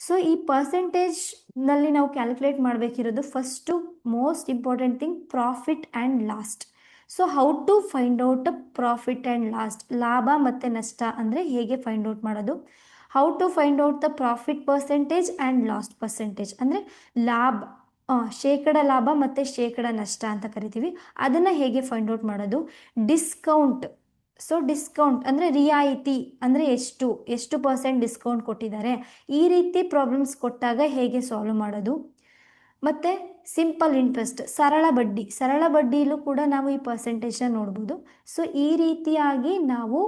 ಸೊ ಈ ಪರ್ಸೆಂಟೇಜ್ನಲ್ಲಿ ನಾವು ಕ್ಯಾಲ್ಕುಲೇಟ್ ಮಾಡಬೇಕಿರೋದು first most important thing profit and lost. So how to find out profit and lost, ಲಾಭ ಮತ್ತು ನಷ್ಟ ಅಂದರೆ ಹೇಗೆ ಫೈಂಡ್ ಔಟ್ ಮಾಡೋದು. How to find out the profit percentage and lost percentage ಅಂದರೆ ಶೇಕಡ ಲಾಭ ಮತ್ತು ಶೇಕಡ ನಷ್ಟ ಅಂತ ಕರಿತೀವಿ, ಅದನ್ನು ಹೇಗೆ ಫೈಂಡ್ ಔಟ್ ಮಾಡೋದು. ಡಿಸ್ಕೌಂಟ್, ಸೊ ಡಿಸ್ಕೌಂಟ್ ಅಂದರೆ ರಿಯಾಯಿತಿ ಅಂದರೆ ಎಷ್ಟು ಪರ್ಸೆಂಟ್ ಡಿಸ್ಕೌಂಟ್ ಕೊಟ್ಟಿದ್ದಾರೆ, ಈ ರೀತಿ ಪ್ರಾಬ್ಲಮ್ಸ್ ಕೊಟ್ಟಾಗ ಹೇಗೆ ಸಾಲ್ವ್ ಮಾಡೋದು. ಮತ್ತು ಸಿಂಪಲ್ ಇಂಟ್ರೆಸ್ಟ್, ಸರಳ ಬಡ್ಡಿಯಲ್ಲೂ ಕೂಡ ನಾವು ಈ ಪರ್ಸೆಂಟೇಜ್ನ ನೋಡ್ಬೋದು. ಸೊ ಈ ರೀತಿಯಾಗಿ ನಾವು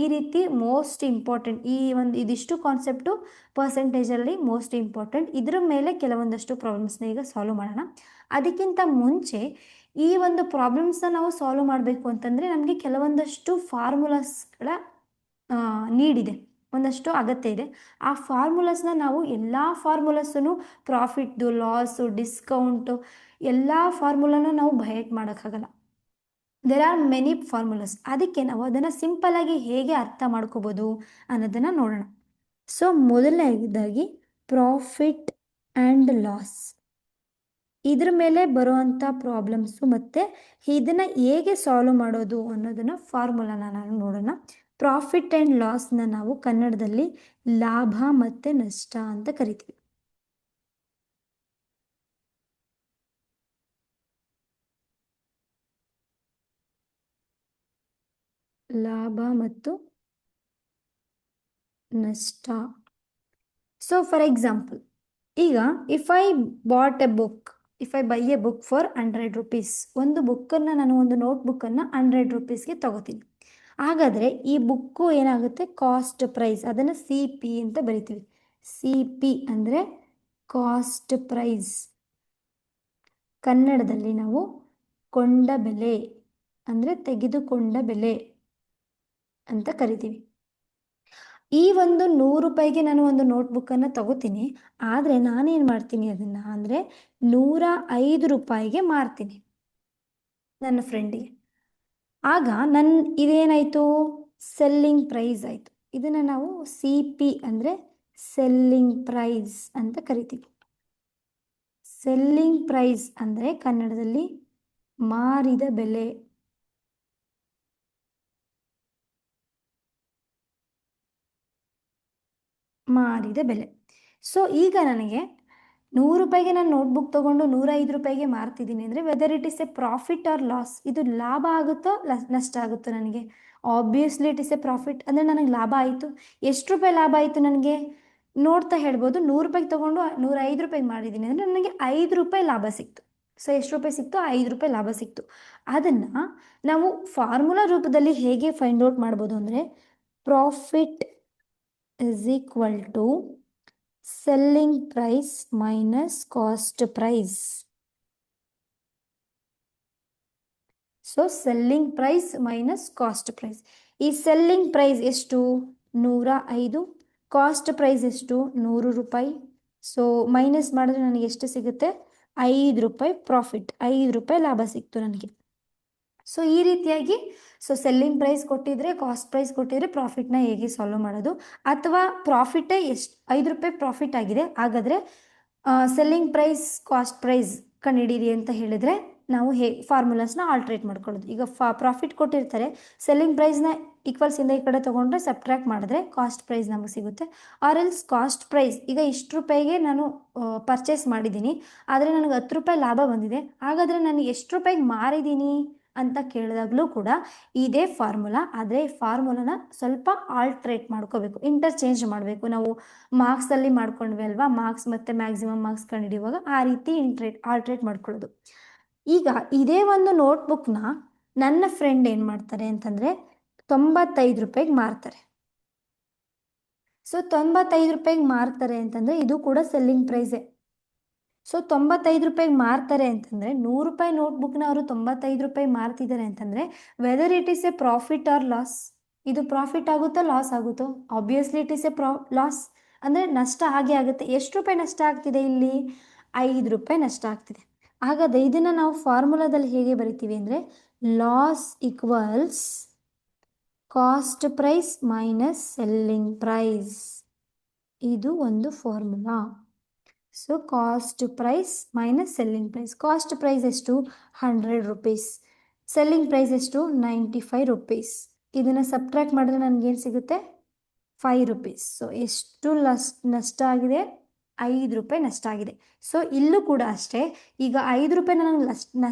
ಈ ರೀತಿ ಮೋಸ್ಟ್ ಇಂಪಾರ್ಟೆಂಟ್ ಇದಿಷ್ಟು ಕಾನ್ಸೆಪ್ಟು ಪರ್ಸೆಂಟೇಜಲ್ಲಿ ಮೋಸ್ಟ್ ಇಂಪಾರ್ಟೆಂಟ್. ಇದ್ರ ಮೇಲೆ ಕೆಲವೊಂದಷ್ಟು ಪ್ರಾಬ್ಲಮ್ಸ್ನ ಈಗ ಸಾಲ್ವ್ ಮಾಡೋಣ. ಅದಕ್ಕಿಂತ ಮುಂಚೆ ಈ ಒಂದು ಪ್ರಾಬ್ಲಮ್ಸ್ನ ನಾವು ಸಾಲ್ವ್ ಮಾಡಬೇಕು ಅಂತಂದರೆ ನಮಗೆ ಕೆಲವೊಂದಷ್ಟು ಫಾರ್ಮುಲಾಸ್ಗಳ ನೀಡಿದೆ, ಒಂದಷ್ಟು ಅಗತ್ಯ ಇದೆ. ಆ ಫಾರ್ಮುಲಾಸ್ನ ನಾವು ಎಲ್ಲ ಫಾರ್ಮುಲಾಸನ್ನು ಪ್ರಾಫಿಟ್ದು, ಲಾಸು, ಡಿಸ್ಕೌಂಟು ಎಲ್ಲ ಫಾರ್ಮುಲಾನ ನಾವು ಬೈಹೆಟ್ ಮಾಡೋಕ್ಕಾಗಲ್ಲ. There are many formulas. ಅದಕ್ಕೆ ನಾವು ಅದನ್ನು ಸಿಂಪಲ್ಲಾಗಿ ಹೇಗೆ ಅರ್ಥ ಮಾಡ್ಕೋಬೋದು ಅನ್ನೋದನ್ನು ನೋಡೋಣ. ಸೊ ಮೊದಲನೇದಾಗಿ ಪ್ರಾಫಿಟ್ ಆ್ಯಂಡ್ ಲಾಸ್, ಇದ್ರ ಮೇಲೆ ಬರುವಂಥ ಪ್ರಾಬ್ಲಮ್ಸು ಮತ್ತು ಇದನ್ನು ಹೇಗೆ ಸಾಲ್ವ್ ಮಾಡೋದು ಅನ್ನೋದನ್ನು ಫಾರ್ಮುಲಾನ ನಾವು ನೋಡೋಣ. ಪ್ರಾಫಿಟ್ ಆ್ಯಂಡ್ ಲಾಸ್ನ ನಾವು ಕನ್ನಡದಲ್ಲಿ ಲಾಭ ಮತ್ತು ನಷ್ಟ ಅಂತ ಕರಿತೀವಿ. ಲಾಭ ಮತ್ತು ನಷ್ಟ. ಸೊ ಫಾರ್ ಎಕ್ಸಾಂಪಲ್, ಈಗ if I by A book for 100 rupees, ಒಂದು ಬುಕ್ಕನ್ನು ನಾನು ಒಂದು ನೋಟ್ಬುಕ್ಕನ್ನು 100 ರೂಪೀಸ್ಗೆ ತಗೋತೀನಿ. ಹಾಗಾದರೆ ಈ ಬುಕ್ಕು ಏನಾಗುತ್ತೆ, ಕಾಸ್ಟ್ ಪ್ರೈಸ್, ಅದನ್ನು CP ಅಂತ ಬರಿತೀವಿ. CP ಅಂದರೆ ಕಾಸ್ಟ್ ಪ್ರೈಸ್, ಕನ್ನಡದಲ್ಲಿ ನಾವು ಕೊಂಡ ಬೆಲೆ ಅಂದರೆ ತೆಗೆದುಕೊಂಡ ಬೆಲೆ ಅಂತ ಕರಿತೀವಿ. ಈ ಒಂದು 100 ರೂಪಾಯಿಗೆ ನಾನು ಒಂದು ನೋಟ್ಬುಕ್ಕನ್ನು ತಗೋತೀನಿ, ಆದರೆ ನಾನೇನು ಮಾಡ್ತೀನಿ ಅದನ್ನು ಅಂದರೆ 105 ರೂಪಾಯಿಗೆ ಮಾರ್ತೀನಿ ನನ್ನ ಫ್ರೆಂಡಿಗೆ. ಆಗ ಇದೇನಾಯಿತು, ಸೆಲ್ಲಿಂಗ್ ಪ್ರೈಸ್ ಆಯಿತು. ಇದನ್ನು ನಾವು CP ಅಂದರೆ ಸೆಲ್ಲಿಂಗ್ ಪ್ರೈಸ್ ಅಂತ ಕರಿತೀವಿ. ಸೆಲ್ಲಿಂಗ್ ಪ್ರೈಸ್ ಅಂದರೆ ಕನ್ನಡದಲ್ಲಿ ಮಾರಿದ ಬೆಲೆ. ಸೊ ಈಗ ನನಗೆ 100 ರೂಪಾಯಿಗೆ ನಾನು ನೋಟ್ಬುಕ್ ತೊಗೊಂಡು 105 ರೂಪಾಯಿಗೆ ಮಾರ್ತಿದ್ದೀನಿ ಅಂದರೆ whether it is A profit or loss, ಇದು ಲಾಭ ಆಗುತ್ತೋ ನಷ್ಟ ಆಗುತ್ತೋ ನನಗೆ. Obviously it is A profit, ಅಂದರೆ ನನಗೆ ಲಾಭ ಆಯಿತು. ಎಷ್ಟು ರೂಪಾಯಿ ಲಾಭ ಆಯಿತು ನನಗೆ ನೋಡ್ತಾ ಹೇಳ್ಬೋದು. 100 ರೂಪಾಯಿಗೆ ತೊಗೊಂಡು 105 ರೂಪಾಯಿಗೆ ಮಾಡಿದ್ದೀನಿ ಅಂದರೆ ನನಗೆ 5 ರೂಪಾಯಿ ಲಾಭ ಸಿಕ್ತು. ಸೊ ಎಷ್ಟು ರೂಪಾಯಿ ಸಿಕ್ತು, 5 ರೂಪಾಯಿ ಲಾಭ ಸಿಕ್ತು. ಅದನ್ನು ನಾವು ಫಾರ್ಮುಲಾ ರೂಪದಲ್ಲಿ ಹೇಗೆ ಫೈಂಡ್ ಔಟ್ ಮಾಡ್ಬೋದು ಅಂದರೆ profit is equal to selling price minus cost price. So selling price minus cost price. ಈ selling price ಎಷ್ಟು, 105, ಕಾಸ್ಟ್ ಪ್ರೈಸ್ ಎಷ್ಟು, 100 ರೂಪಾಯಿ. ಸೊ ಮೈನಸ್ ಮಾಡಿದ್ರೆ ನನಗೆ ಎಷ್ಟು ಸಿಗುತ್ತೆ, 5 ರೂಪಾಯಿ ಪ್ರಾಫಿಟ್, 5 ರೂಪಾಯಿ ಲಾಭ ಸಿಕ್ತು ನನಗೆ. ಸೊ ಈ ರೀತಿಯಾಗಿ ಸೆಲ್ಲಿಂಗ್ ಪ್ರೈಸ್ ಕೊಟ್ಟಿದ್ರೆ, ಕಾಸ್ಟ್ ಪ್ರೈಸ್ ಕೊಟ್ಟಿದ್ರೆ ಪ್ರಾಫಿಟ್ನ ಹೇಗೆ ಸಾಲ್ವ್ ಮಾಡೋದು, ಅಥವಾ ಪ್ರಾಫಿಟೇ ಎಷ್ಟು 5 ರೂಪಾಯಿ ಪ್ರಾಫಿಟ್ ಆಗಿದೆ, ಹಾಗಾದರೆ ಸೆಲ್ಲಿಂಗ್ ಪ್ರೈಸ್ ಕಾಸ್ಟ್ ಪ್ರೈಸ್ ಕಂಡುಹಿಡೀರಿ ಅಂತ ಹೇಳಿದರೆ ನಾವು ಫಾರ್ಮುಲಾಸ್ನ ಆಲ್ಟ್ರೇಟ್ ಮಾಡ್ಕೊಳ್ಳೋದು. ಈಗ ಪ್ರಾಫಿಟ್ ಕೊಟ್ಟಿರ್ತಾರೆ, ಸೆಲ್ಲಿಂಗ್ ಪ್ರೈಸ್ನ ಈಕ್ವಲ್ಸಿಂದ ಈ ಕಡೆ ತೊಗೊಂಡ್ರೆ ಸಬ್ಟ್ರ್ಯಾಕ್ಟ್ ಮಾಡಿದ್ರೆ ಕಾಸ್ಟ್ ಪ್ರೈಸ್ ನಮಗೆ ಸಿಗುತ್ತೆ. ಆರ್ ಎಲ್ಸ್ ಕಾಸ್ಟ್ ಪ್ರೈಸ್, ಈಗ ಇಷ್ಟು ರೂಪಾಯಿಗೆ ನಾನು ಪರ್ಚೇಸ್ ಮಾಡಿದ್ದೀನಿ, ಆದರೆ ನನಗೆ 10 ರೂಪಾಯಿ ಲಾಭ ಬಂದಿದೆ, ಹಾಗಾದರೆ ನಾನು ಎಷ್ಟು ರೂಪಾಯಿಗೆ ಮಾರಿದ್ದೀನಿ ಅಂತ ಕೇಳಿದಾಗಲೂ ಕೂಡ ಇದೇ ಫಾರ್ಮುಲಾ, ಆದರೆ ಈ ಫಾರ್ಮುಲಾನ ಸ್ವಲ್ಪ ಆಲ್ಟ್ರೇಟ್ ಮಾಡ್ಕೋಬೇಕು, ಇಂಟರ್ಚೇಂಜ್ ಮಾಡಬೇಕು. ನಾವು ಮಾರ್ಕ್ಸಲ್ಲಿ ಮಾಡ್ಕೊಂಡ್ವಿ ಅಲ್ವಾ, ಮಾರ್ಕ್ಸ್ ಮತ್ತು ಮ್ಯಾಕ್ಸಿಮಮ್ ಮಾರ್ಕ್ಸ್ ಕಂಡುಹಿಡಿಯುವಾಗ ಆ ರೀತಿ ಆಲ್ಟ್ರೇಟ್ ಮಾಡ್ಕೊಳ್ಳೋದು. ಈಗ ಇದೇ ಒಂದು ನೋಟ್ಬುಕ್ನ ನನ್ನ ಫ್ರೆಂಡ್ ಏನು ಮಾಡ್ತಾರೆ ಅಂತಂದರೆ 95 ರೂಪಾಯಿಗೆ ಮಾರ್ತಾರೆ. ಸೊ 95 ರೂಪಾಯಿಗೆ ಮಾರ್ತಾರೆ ಅಂತಂದರೆ ಇದು ಕೂಡ ಸೆಲ್ಲಿಂಗ್ ಪ್ರೈಸೇ. ಸೊ 95 ರೂಪಾಯಿಗೆ ಮಾರ್ತಾರೆ ಅಂತಂದರೆ 100 ರೂಪಾಯಿ ನೋಟ್ಬುಕ್ನ ಅವರು 95 ರೂಪಾಯಿ ಮಾರ್ತಿದ್ದಾರೆ ಅಂತಂದರೆ whether it is A profit or loss, ಇದು ಪ್ರಾಫಿಟ್ ಆಗುತ್ತೋ ಲಾಸ್ ಆಗುತ್ತೋ? Obviously it is A loss, ಅಂದರೆ ನಷ್ಟ ಆಗೇ ಆಗುತ್ತೆ. ಎಷ್ಟು ರೂಪಾಯಿ ನಷ್ಟ ಆಗ್ತಿದೆ ಇಲ್ಲಿ? 5 ರೂಪಾಯಿ ನಷ್ಟ ಆಗ್ತಿದೆ. ಹಾಗಾದರೆ ಇದನ್ನು ನಾವು ಫಾರ್ಮುಲಾದಲ್ಲಿ ಹೇಗೆ ಬರಿತೀವಿ ಅಂದರೆ loss equals cost price minus selling price, ಇದು ಒಂದು formula. So cost price minus selling price. Cost price ಎಷ್ಟು? 100 ರೂಪೀಸ್. ಸೆಲ್ಲಿಂಗ್ ಪ್ರೈಸ್ ಎಷ್ಟು? 95 ರೂಪೀಸ್. ಇದನ್ನು ಸಬ್ಟ್ರ್ಯಾಕ್ಟ್ ಮಾಡಿದ್ರೆ ನನಗೇನು ಸಿಗುತ್ತೆ? 5 ರೂಪೀಸ್. ಸೊ ಎಷ್ಟು ನಷ್ಟ ಆಗಿದೆ? 5 ರೂಪಾಯಿ ನಷ್ಟ ಆಗಿದೆ. ಸೊ ಇಲ್ಲೂ ಕೂಡ ಅಷ್ಟೇ, ಈಗ 5 ರೂಪಾಯಿ ನನಗೆ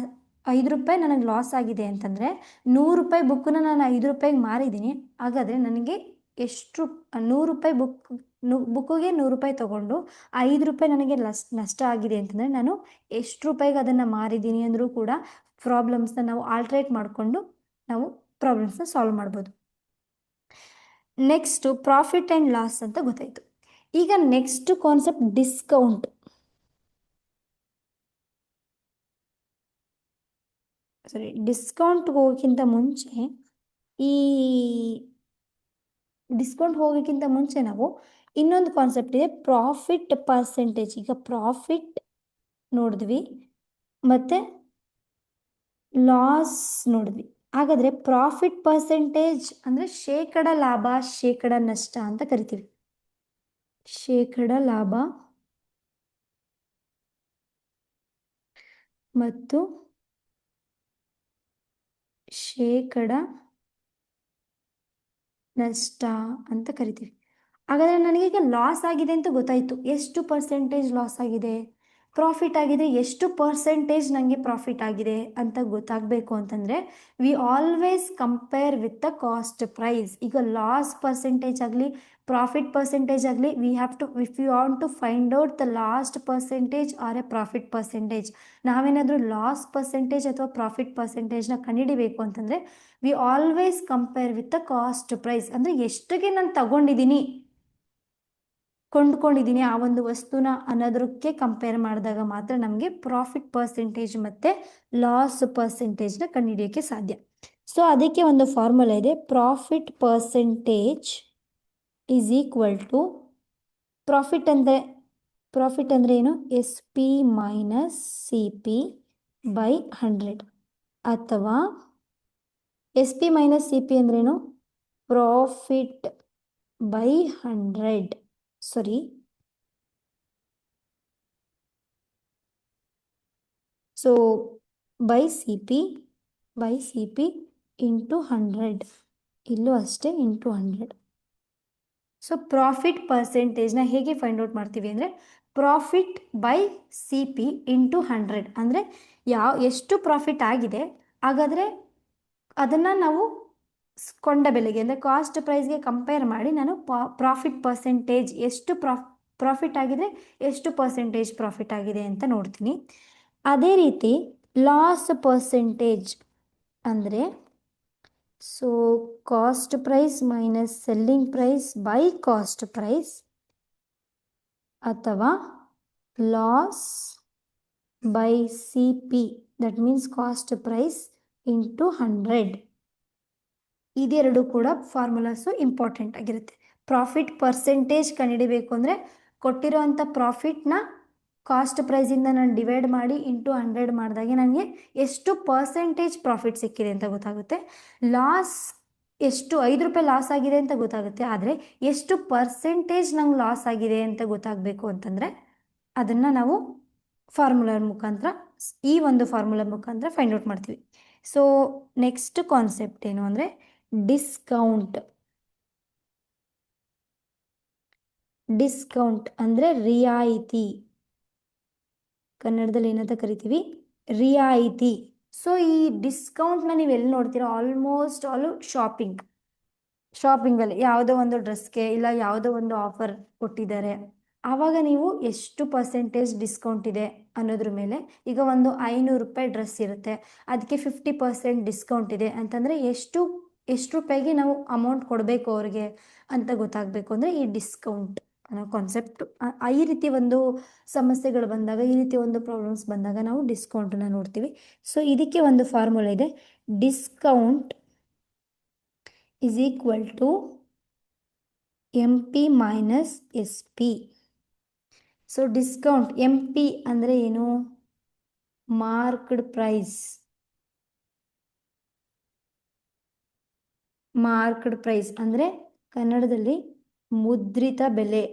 5 ರೂಪಾಯಿ ನನಗೆ ಲಾಸ್ ಆಗಿದೆ ಅಂತಂದರೆ 100 ರೂಪಾಯಿ ಬುಕ್ಕನ್ನ ನಾನು 5 ರೂಪಾಯಿಗೆ ಮಾರಿದ್ದೀನಿ, ಹಾಗಾದರೆ ನನಗೆ ಎಷ್ಟು 100 ರೂಪಾಯಿ ಬುಕ್ಕಿಗೆ 100 ರೂಪಾಯಿ ತೊಗೊಂಡು 5 ರೂಪಾಯಿ ನನಗೆ ನಷ್ಟ ಆಗಿದೆ ಅಂತಂದರೆ ನಾನು ಎಷ್ಟು ರೂಪಾಯಿಗೆ ಅದನ್ನು ಮಾರಿದ್ದೀನಿ ಅಂದರೂ ಕೂಡ ಪ್ರಾಬ್ಲಮ್ಸ್ನ ನಾವು ಆಲ್ಟ್ರೇಟ್ ಮಾಡಿಕೊಂಡು ನಾವು ಪ್ರಾಬ್ಲಮ್ಸ್ನ ಸಾಲ್ವ್ ಮಾಡ್ಬೋದು. ನೆಕ್ಸ್ಟು ಪ್ರಾಫಿಟ್ ಆ್ಯಂಡ್ ಲಾಸ್ ಅಂತ ಗೊತ್ತಾಯಿತು. ಈಗ ನೆಕ್ಸ್ಟ್ ಕಾನ್ಸೆಪ್ಟ್ ಡಿಸ್ಕೌಂಟ್. ಡಿಸ್ಕೌಂಟ್ಗೆ ಹೋಗೋಕ್ಕಿಂತ ಮುಂಚೆ ನಾವು ಇನ್ನೊಂದು ಕಾನ್ಸೆಪ್ಟ್ ಇದೆ, ಪ್ರಾಫಿಟ್ ಪರ್ಸೆಂಟೇಜ್. ಈಗ ಪ್ರಾಫಿಟ್ ನೋಡಿದ್ವಿ ಮತ್ತು ಲಾಸ್ ನೋಡಿದ್ವಿ, ಹಾಗಾದರೆ ಪ್ರಾಫಿಟ್ ಪರ್ಸೆಂಟೇಜ್ ಅಂದರೆ ಶೇಕಡ ಲಾಭ ಶೇಕಡ ನಷ್ಟ ಅಂತ ಕರಿತೀವಿ. ಶೇಕಡ ಲಾಭ ಮತ್ತು ಶೇಕಡ ನಷ್ಟ ಅಂತ ಕರಿತೀವಿ. ಹಾಗಾದರೆ ನನಗೀಗ ಲಾಸ್ ಆಗಿದೆ ಅಂತ ಗೊತ್ತಾಯಿತು, ಎಷ್ಟು ಪರ್ಸೆಂಟೇಜ್ ಲಾಸ್ ಆಗಿದೆ, ಪ್ರಾಫಿಟ್ ಆಗಿದೆ ಎಷ್ಟು ಪರ್ಸೆಂಟೇಜ್ ನನಗೆ ಪ್ರಾಫಿಟ್ ಆಗಿದೆ ಅಂತ ಗೊತ್ತಾಗಬೇಕು ಅಂತಂದರೆ we always compare with the cost price. ಈಗ ಲಾಸ್ ಪರ್ಸೆಂಟೇಜ್ ಆಗಲಿ ಪ್ರಾಫಿಟ್ ಪರ್ಸೆಂಟೇಜ್ ಆಗಲಿ we have to, if you want to find out the lost percentage or a profit percentage, ನಾವೇನಾದರೂ ಲಾಸ್ ಪರ್ಸೆಂಟೇಜ್ ಅಥವಾ ಪ್ರಾಫಿಟ್ ಪರ್ಸೆಂಟೇಜ್ನ ಕಂಡುಹಿಡಿಬೇಕು ಅಂತಂದರೆ we always compare with the cost price. ಅಂದರೆ ಎಷ್ಟಿಗೆ ನಾನು ಕೊಂಡ್ಕೊಂಡಿದ್ದೀನಿ ಆ ಒಂದು ವಸ್ತುನ ಅನ್ನೋದಕ್ಕೆ ಕಂಪೇರ್ ಮಾಡಿದಾಗ ಮಾತ್ರ ನಮಗೆ ಪ್ರಾಫಿಟ್ ಪರ್ಸೆಂಟೇಜ್ ಮತ್ತು ಲಾಸ್ ಪರ್ಸೆಂಟೇಜ್ನ ಕಂಡುಹಿಡಿಯೋಕ್ಕೆ ಸಾಧ್ಯ. ಸೊ ಅದಕ್ಕೆ ಒಂದು ಫಾರ್ಮುಲಾ ಇದೆ, profit percentage is equal to profit ಅಂದರೆ ಏನು? SP ಮೈನಸ್ CP ಬೈ 100, ಅಥವಾ SP ಮೈನಸ್ CP ಅಂದ್ರೇನು? Profit by 100, so by CP into 100, ಇಲ್ಲೂ ಅಷ್ಟೇ ಇಂಟು 100. ಸೊ ಪ್ರಾಫಿಟ್ ಪರ್ಸೆಂಟೇಜ್ನ ಹೇಗೆ ಫೈಂಡ್ ಔಟ್ ಮಾಡ್ತೀವಿ ಅಂದರೆ ಪ್ರಾಫಿಟ್ ಬೈ CP ಇಂಟು 100, ಅಂದರೆ ಎಷ್ಟು ಪ್ರಾಫಿಟ್ ಆಗಿದೆ, ಹಾಗಾದರೆ ಅದನ್ನು ನಾವು ಕೊಂಡ ಬೆಲೆಗೆ ಅಂದರೆ ಕಾಸ್ಟ್ ಪ್ರೈಸ್ಗೆ ಕಂಪೇರ್ ಮಾಡಿ ನಾನು ಪ್ರಾಫಿಟ್ ಪರ್ಸೆಂಟೇಜ್ ಎಷ್ಟು ಪ್ರಾಫಿಟ್ ಆಗಿದೆ, ಎಷ್ಟು ಪರ್ಸೆಂಟೇಜ್ ಪ್ರಾಫಿಟ್ ಆಗಿದೆ ಅಂತ ನೋಡ್ತೀನಿ. ಅದೇ ರೀತಿ ಲಾಸ್ ಪರ್ಸೆಂಟೇಜ್ ಅಂದರೆ so cost price minus selling price by cost price, ಅಥವಾ loss by CP, that means cost price into 100. ಇದೆರಡು ಕೂಡ ಫಾರ್ಮುಲಾಸು ಇಂಪಾರ್ಟೆಂಟ್ ಆಗಿರುತ್ತೆ. ಪ್ರಾಫಿಟ್ ಪರ್ಸೆಂಟೇಜ್ ಕಂಡುಹಿಡಿಬೇಕು ಅಂದರೆ ಕೊಟ್ಟಿರೋವಂಥ ಪ್ರಾಫಿಟ್ನ ಕಾಸ್ಟ್ ಪ್ರೈಸಿಂದ ನಾನು ಡಿವೈಡ್ ಮಾಡಿ ಇಂಟು 100 ಮಾಡಿದಾಗೆ ನನಗೆ ಎಷ್ಟು ಪರ್ಸೆಂಟೇಜ್ ಪ್ರಾಫಿಟ್ ಸಿಕ್ಕಿದೆ ಅಂತ ಗೊತ್ತಾಗುತ್ತೆ. ಲಾಸ್ ಎಷ್ಟು 5 ರೂಪಾಯಿ ಲಾಸ್ ಆಗಿದೆ ಅಂತ ಗೊತ್ತಾಗುತ್ತೆ. ಆದರೆ ಎಷ್ಟು ಪರ್ಸೆಂಟೇಜ್ ನಂಗೆ ಲಾಸ್ ಆಗಿದೆ ಅಂತ ಗೊತ್ತಾಗಬೇಕು ಅಂತಂದರೆ ಅದನ್ನು ನಾವು ಫಾರ್ಮುಲಾ ಮುಖಾಂತರ ಈ ಒಂದು ಫಾರ್ಮುಲಾ ಮುಖಾಂತರ ಫೈಂಡ್ ಔಟ್ ಮಾಡ್ತೀವಿ. ಸೊ ನೆಕ್ಸ್ಟ್ ಕಾನ್ಸೆಪ್ಟ್ ಏನು ಅಂದರೆ ಡಿಸ್ಕೌಂಟ್. ಡಿಸ್ಕೌಂಟ್ ಅಂದರೆ ರಿಯಾಯಿತಿ. ಕನ್ನಡದಲ್ಲಿ ಏನಂತ ಕರಿತೀವಿ? ರಿಯಾಯಿತಿ. ಸೊ ಈ ಡಿಸ್ಕೌಂಟ್ನ ನೀವು ಎಲ್ಲಿ ನೋಡ್ತೀರಾ? ಆಲ್ಮೋಸ್ಟ್ ಆಲ್ ಶಾಪಿಂಗಲ್ಲಿ ಯಾವುದೋ ಒಂದು ಡ್ರೆಸ್ಗೆ ಇಲ್ಲ ಯಾವುದೋ ಒಂದು ಆಫರ್ ಕೊಟ್ಟಿದ್ದಾರೆ, ಆವಾಗ ನೀವು ಎಷ್ಟು ಪರ್ಸೆಂಟೇಜ್ ಡಿಸ್ಕೌಂಟ್ ಇದೆ ಅನ್ನೋದ್ರ ಮೇಲೆ, ಈಗ ಒಂದು 500 ರೂಪಾಯಿ ಡ್ರೆಸ್ ಇರುತ್ತೆ, ಅದಕ್ಕೆ 50% ಡಿಸ್ಕೌಂಟ್ ಇದೆ ಅಂತಂದರೆ ಎಷ್ಟು ರೂಪಾಯಿಗೆ ನಾವು ಅಮೌಂಟ್ ಕೊಡಬೇಕು ಅವ್ರಿಗೆ ಅಂತ ಗೊತ್ತಾಗಬೇಕು ಅಂದರೆ ಈ ಡಿಸ್ಕೌಂಟ್ ಅನ್ನೋ ಕಾನ್ಸೆಪ್ಟ್. ಈ ರೀತಿ ಒಂದು ಸಮಸ್ಯೆಗಳು ಬಂದಾಗ, ಈ ರೀತಿ ಒಂದು ಪ್ರಾಬ್ಲಮ್ಸ್ ಬಂದಾಗ ನಾವು ಡಿಸ್ಕೌಂಟನ್ನು ನೋಡ್ತೀವಿ. ಸೊ ಇದಕ್ಕೆ ಒಂದು ಫಾರ್ಮುಲಾ ಇದೆ. Discount is equal to MP minus SP. So discount MP ಅಂದರೆ ಏನು? Marked price. ಮಾರ್ಕ್ಡ್ ಪ್ರೈಸ್ ಅಂದರೆ ಕನ್ನಡದಲ್ಲಿ ಮುದ್ರಿತ ಬೆಲೆ.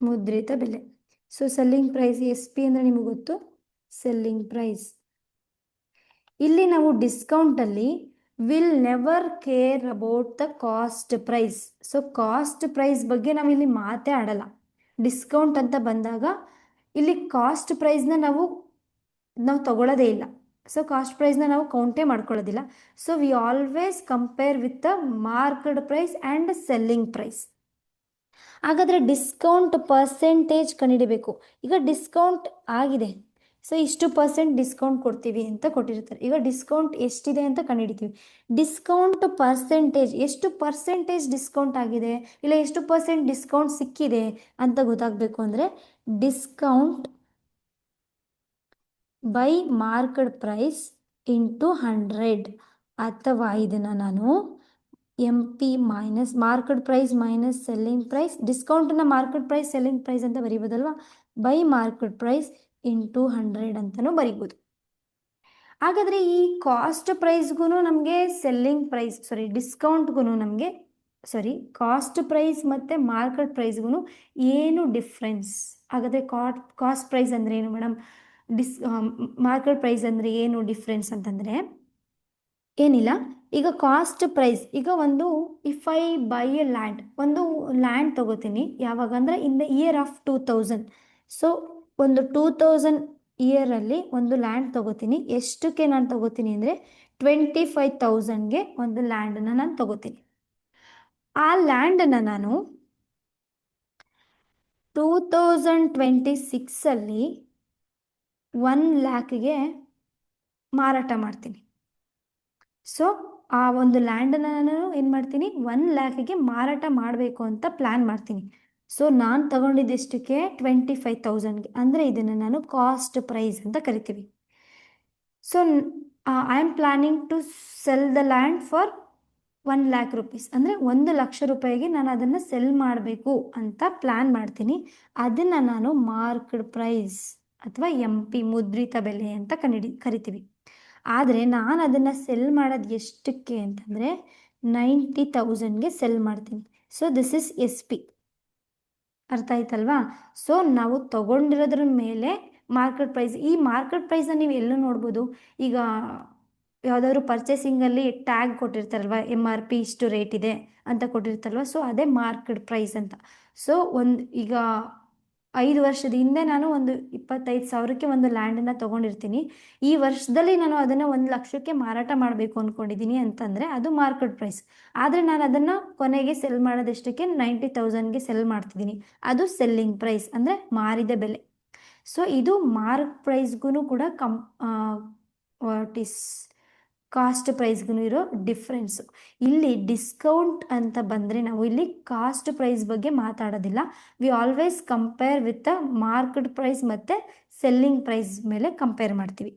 ಮುದ್ರಿತ ಬೆಲೆ. ಸೊ ಸೆಲ್ಲಿಂಗ್ ಪ್ರೈಸ್ SP ಅಂದರೆ ನಿಮಗೆ ಗೊತ್ತು, ಸೆಲ್ಲಿಂಗ್ ಪ್ರೈಸ್. ಇಲ್ಲಿ ನಾವು ಡಿಸ್ಕೌಂಟಲ್ಲಿ will never care about the cost price. So cost price ಬಗ್ಗೆ ನಾವು ಇಲ್ಲಿ ಮಾತೇ ಆಡಲ್ಲ. ಡಿಸ್ಕೌಂಟ್ ಅಂತ ಬಂದಾಗ ಇಲ್ಲಿ ಕಾಸ್ಟ್ ಪ್ರೈಸ್ನ ನಾವು ತಗೊಳ್ಳೋದೇ ಇಲ್ಲ. ಸೊ ಕಾಸ್ಟ್ ಪ್ರೈಸ್ನ ನಾವು ಕೌಂಟೇ ಮಾಡ್ಕೊಳ್ಳೋದಿಲ್ಲ. So we always compare with the marked price and selling price. ಹಾಗಾದರೆ ಡಿಸ್ಕೌಂಟ್ ಪರ್ಸೆಂಟೇಜ್ ಕಂಡುಹಿಡಿಬೇಕು. ಈಗ ಡಿಸ್ಕೌಂಟ್ ಆಗಿದೆ, ಸೊ ಇಷ್ಟು ಪರ್ಸೆಂಟ್ ಡಿಸ್ಕೌಂಟ್ ಕೊಡ್ತೀವಿ ಅಂತ ಕೊಟ್ಟಿರ್ತಾರೆ. ಈಗ ಡಿಸ್ಕೌಂಟ್ ಎಷ್ಟಿದೆ ಅಂತ ಕಂಡುಹಿಡಿತೀವಿ. ಡಿಸ್ಕೌಂಟ್ ಪರ್ಸೆಂಟೇಜ್, ಎಷ್ಟು ಪರ್ಸೆಂಟೇಜ್ ಡಿಸ್ಕೌಂಟ್ ಆಗಿದೆ ಇಲ್ಲ ಎಷ್ಟು ಪರ್ಸೆಂಟ್ ಡಿಸ್ಕೌಂಟ್ ಸಿಕ್ಕಿದೆ ಅಂತ ಗೊತ್ತಾಗಬೇಕು ಅಂದರೆ discount by marked price into 100, ಅಥವಾ ಇದನ್ನು ನಾನು MP minus market price minus selling price, ಡಿಸ್ಕೌಂಟನ್ನು ಮಾರ್ಕೆಟ್ ಪ್ರೈಸ್ ಸೆಲ್ಲಿಂಗ್ ಪ್ರೈಸ್ ಅಂತ ಬರೀಬೋದಲ್ವಾ, ಬೈ ಮಾರ್ಕೆಟ್ ಪ್ರೈಸ್ ಇಂಟು 100 ಅಂತಲೂ ಬರೀಬೋದು. ಹಾಗಾದರೆ ಈ ಕಾಸ್ಟ್ ಪ್ರೈಸ್ಗೂ ನಮಗೆ ಸೆಲ್ಲಿಂಗ್ ಪ್ರೈಸ್ ಡಿಸ್ಕೌಂಟ್ಗೂ ನಮಗೆ ಕಾಸ್ಟ್ ಪ್ರೈಸ್ ಮತ್ತು ಮಾರ್ಕೆಟ್ ಪ್ರೈಸ್ಗೂ ಏನು ಡಿಫ್ರೆನ್ಸ್? ಹಾಗಾದರೆ ಕಾಸ್ಟ್ ಪ್ರೈಸ್ ಅಂದರೆ ಏನು ಮೇಡಮ್, ಮಾರ್ಕೆಟ್ ಪ್ರೈಸ್ ಅಂದರೆ ಏನು ಡಿಫ್ರೆನ್ಸ್ ಅಂತಂದರೆ ಏನಿಲ್ಲ. ಈಗ ಕಾಸ್ಟ್ ಪ್ರೈಸ್, ಈಗ ಒಂದು if I by A land, ಒಂದು ಲ್ಯಾಂಡ್ ತೊಗೋತೀನಿ ಯಾವಾಗ ಅಂದರೆ in the year of 2000. So ಒಂದು 2000 ಇಯರಲ್ಲಿ ಒಂದು ಲ್ಯಾಂಡ್ ತೊಗೋತೀನಿ. ಎಷ್ಟಕ್ಕೆ ನಾನು ತೊಗೋತೀನಿ ಅಂದರೆ 25,000ಗೆ ಒಂದು ಲ್ಯಾಂಡನ್ನು ನಾನು ತೊಗೋತೀನಿ. ಆ ಲ್ಯಾಂಡನ್ನು ನಾನು 2026ಅಲ್ಲಿ 1 ಲ್ಯಾಕ್ಗೆ ಮಾರಾಟ ಮಾಡ್ತೀನಿ. ಸೊ ಆ ಒಂದು ಲ್ಯಾಂಡನ್ನು ನಾನು ಏನು ಮಾಡ್ತೀನಿ, 1 ಲ್ಯಾಕ್ಗೆ ಮಾರಾಟ ಮಾಡಬೇಕು ಅಂತ ಪ್ಲ್ಯಾನ್ ಮಾಡ್ತೀನಿ. ಸೊ ನಾನು ತಗೊಂಡಿದ್ದೆಷ್ಟಕ್ಕೆ 25,000ಗೆ, ಅಂದರೆ ಇದನ್ನು ನಾನು ಕಾಸ್ಟ್ ಪ್ರೈಸ್ ಅಂತ ಕರಿತೀವಿ. So I am planning to sell the land for 1 lakh rupees, ಅಂದರೆ 1,00,000 ರೂಪಾಯಿಗೆ ನಾನು ಅದನ್ನು ಸೆಲ್ ಮಾಡಬೇಕು ಅಂತ ಪ್ಲ್ಯಾನ್ ಮಾಡ್ತೀನಿ. ಅದನ್ನು ನಾನು ಮಾರ್ಕ್ಡ್ ಪ್ರೈಸ್ ಅಥವಾ MP ಮುದ್ರಿತ ಬೆಲೆ ಅಂತ ಕರಿತೀವಿ. ಆದರೆ ನಾನು ಅದನ್ನು ಸೆಲ್ ಮಾಡೋದು ಎಷ್ಟಕ್ಕೆ ಅಂತಂದರೆ 90,000ಗೆ ಸೆಲ್ ಮಾಡ್ತೀನಿ. So this is SP. ಅರ್ಥ ಆಯ್ತಲ್ವಾ? ಸೊ ನಾವು ತಗೊಂಡಿರೋದ್ರ ಮೇಲೆ ಮಾರ್ಕೆಟ್ ಪ್ರೈಸ್, ಈ ಮಾರ್ಕೆಟ್ ಪ್ರೈಸ್ನ ನೀವು ಎಲ್ಲೂ ನೋಡ್ಬೋದು. ಈಗ ಯಾವುದಾದ್ರು ಪರ್ಚೇಸಿಂಗಲ್ಲಿ ಟ್ಯಾಗ್ ಕೊಟ್ಟಿರ್ತಾರಲ್ವ, MRP ಇಷ್ಟು ರೇಟ್ ಇದೆ ಅಂತ ಕೊಟ್ಟಿರ್ತಾರಲ್ವ, ಸೊ ಅದೇ ಮಾರ್ಕೆಟ್ ಪ್ರೈಸ್ ಅಂತ. ಸೊ ಈಗ 5 ವರ್ಷದ ಹಿಂದೆ ನಾನು ಒಂದು 25,000ಕ್ಕೆ ಒಂದು ಲ್ಯಾಂಡನ್ನು ತೊಗೊಂಡಿರ್ತೀನಿ. ಈ ವರ್ಷದಲ್ಲಿ ನಾನು ಅದನ್ನು 1,00,000ಕ್ಕೆ ಮಾರಾಟ ಮಾಡಬೇಕು ಅಂದ್ಕೊಂಡಿದ್ದೀನಿ ಅಂತಂದರೆ ಅದು ಮಾರ್ಕೆಟ್ ಪ್ರೈಸ್. ಆದರೆ ನಾನು ಅದನ್ನು ಕೊನೆಗೆ ಸೆಲ್ ಮಾಡೋದೆಷ್ಟಕ್ಕೆ 90,000ಗೆ ಸೆಲ್ ಮಾಡ್ತಿದ್ದೀನಿ, ಅದು ಸೆಲ್ಲಿಂಗ್ ಪ್ರೈಸ್ ಅಂದರೆ ಮಾರಿದ ಬೆಲೆ. ಸೊ ಇದು ಮಾರ್ಕ್ ಪ್ರೈಸ್ಗೂ ಕೂಡ ವಾಟ್ ಈಸ್ ಕಾಸ್ಟ್ ಪ್ರೈಸ್ಗೂ ಇರೋ ಡಿಫ್ರೆನ್ಸು. ಇಲ್ಲಿ ಡಿಸ್ಕೌಂಟ್ ಅಂತ ಬಂದರೆ ನಾವು ಇಲ್ಲಿ ಕಾಸ್ಟ್ ಪ್ರೈಸ್ ಬಗ್ಗೆ ಮಾತಾಡೋದಿಲ್ಲ. We always compare with the market price ಮತ್ತು ಸೆಲ್ಲಿಂಗ್ ಪ್ರೈಸ್ ಮೇಲೆ ಕಂಪೇರ್ ಮಾಡ್ತೀವಿ.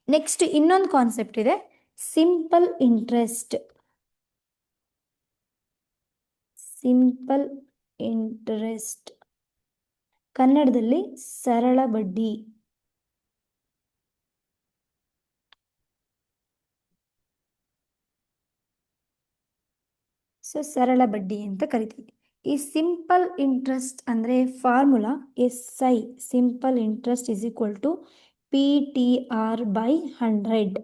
ನೆಕ್ಸ್ಟ್ ಇನ್ನೊಂದು ಕಾನ್ಸೆಪ್ಟ್ ಇದೆ, ಸಿಂಪಲ್ ಇಂಟ್ರೆಸ್ಟ್. ಸಿಂಪಲ್ ಇಂಟ್ರೆಸ್ಟ್ ಕನ್ನಡದಲ್ಲಿ ಸರಳ ಬಡ್ಡಿ. ಸೊ ಸರಳ ಬಡ್ಡಿ ಅಂತ ಕರಿತೀವಿ. ಈ ಸಿಂಪಲ್ ಇಂಟ್ರೆಸ್ಟ್ ಅಂದರೆ formula SI, simple interest is equal to PTR/100.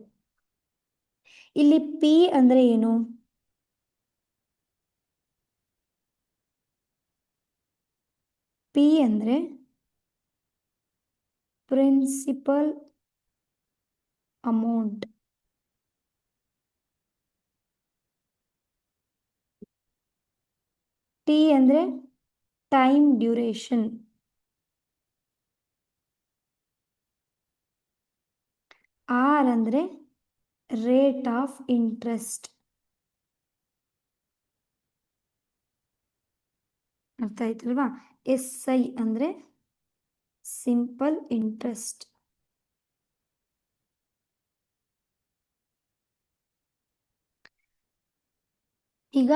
ಇಲ್ಲಿ P ಅಂದರೆ ಏನು? P ಅಂದರೆ ಪ್ರಿನ್ಸಿಪಲ್ ಅಮೌಂಟ್. T ಅಂದರೆ ಟೈಮ್ ಡ್ಯೂರೇಷನ್. R ಅಂದರೆ ರೇಟ್ ಆಫ್ ಇಂಟ್ರೆಸ್ಟ್. ಅರ್ಥ ಆಯ್ತಲ್ವಾ? SI ಅಂದರೆ ಸಿಂಪಲ್ ಇಂಟ್ರೆಸ್ಟ್. ಈಗ